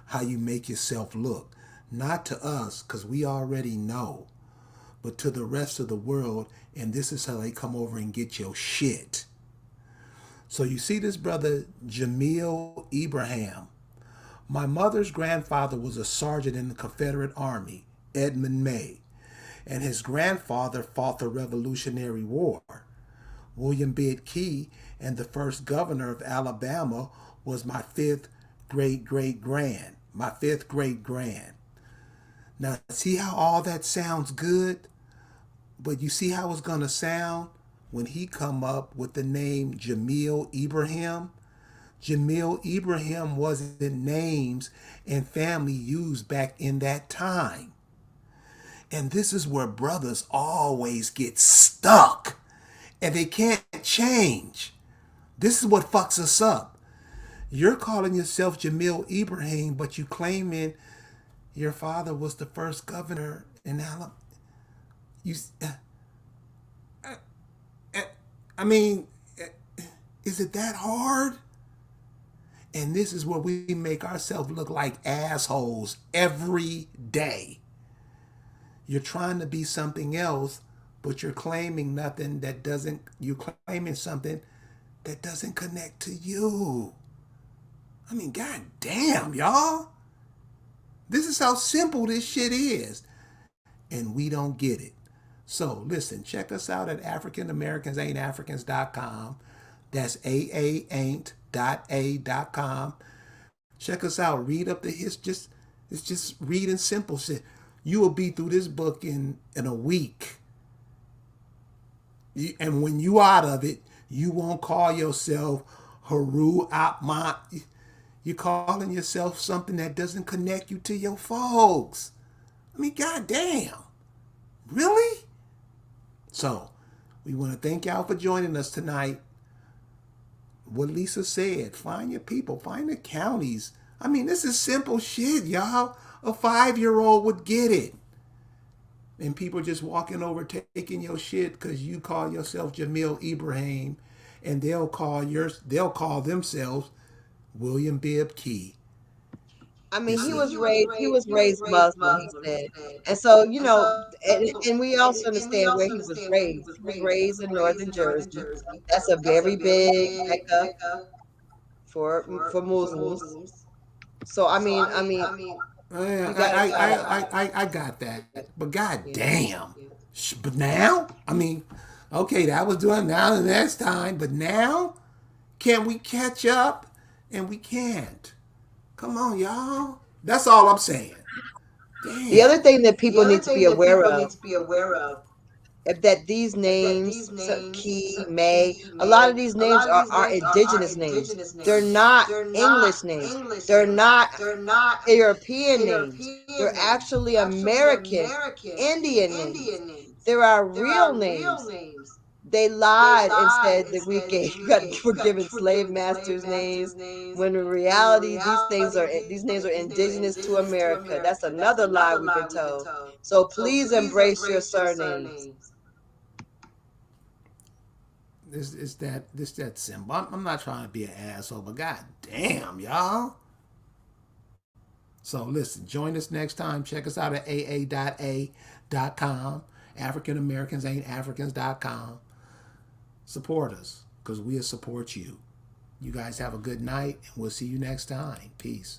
how you make yourself look. Not to us, because we already know, but to the rest of the world, and this is how they come over and get your shit. So you see this brother, Jamil Ibrahim. My mother's grandfather was a sergeant in the Confederate Army, Edmund May, and his grandfather fought the Revolutionary War. William Bede Key and the first governor of Alabama was my fifth great grand. Now, see how all that sounds good? But you see how it's going to sound when he come up with the name Jamil Ibrahim? Jamil Ibrahim wasn't names and family used back in that time. And this is where brothers always get stuck. And they can't change. This is what fucks us up. You're calling yourself Jamil Ibrahim, but you claiming your father was the first governor in Alabama. Is it that hard? And this is where we make ourselves look like assholes every day. You're trying to be something else, but you're claiming you're claiming something that doesn't connect to you. God damn, y'all. This is how simple this shit is. And we don't get it. So listen, check us out at AfricanAmericans.com. That's AAAin't.A.com. Check us out. Read up the history. It's just reading simple shit. You will be through this book in a week. And when you out of it, you won't call yourself Haru Atma. You're calling yourself something that doesn't connect you to your folks. I mean, goddamn. Really? So, we want to thank y'all for joining us tonight. What Lisa said, find your people, find the counties. I mean, this is simple shit, y'all. A 5-year-old would get it. And people just walking over taking your shit because you call yourself Jamil Ibrahim, and they'll call themselves William Bibb Key.
I mean, he was raised Muslim, he said. And so, you know, and we also understand where he was raised. He was raised in northern Jersey. That's a very big Mecca for Muslims. So I mean,
I got that. But goddamn. But now, I mean, okay, that was doing now the next time, but now, can we catch up? And we can't. Come on, y'all. That's all I'm saying. Damn.
The other thing that people need to be aware of is that these names, Key, May, a lot of these names are indigenous names. They're not English names. They're not European names. They're actually American, Indian names. There are real names. They lied and said that we're giving slave masters names, when in reality these names are indigenous to America. That's another lie we've been told. So please embrace your surnames.
This that symbol. I'm not trying to be an asshole, but goddamn, y'all. So listen, join us next time. Check us out at aa.a.com. AfricanAmericans.com. Support us, because we'll support you. You guys have a good night, and we'll see you next time. Peace.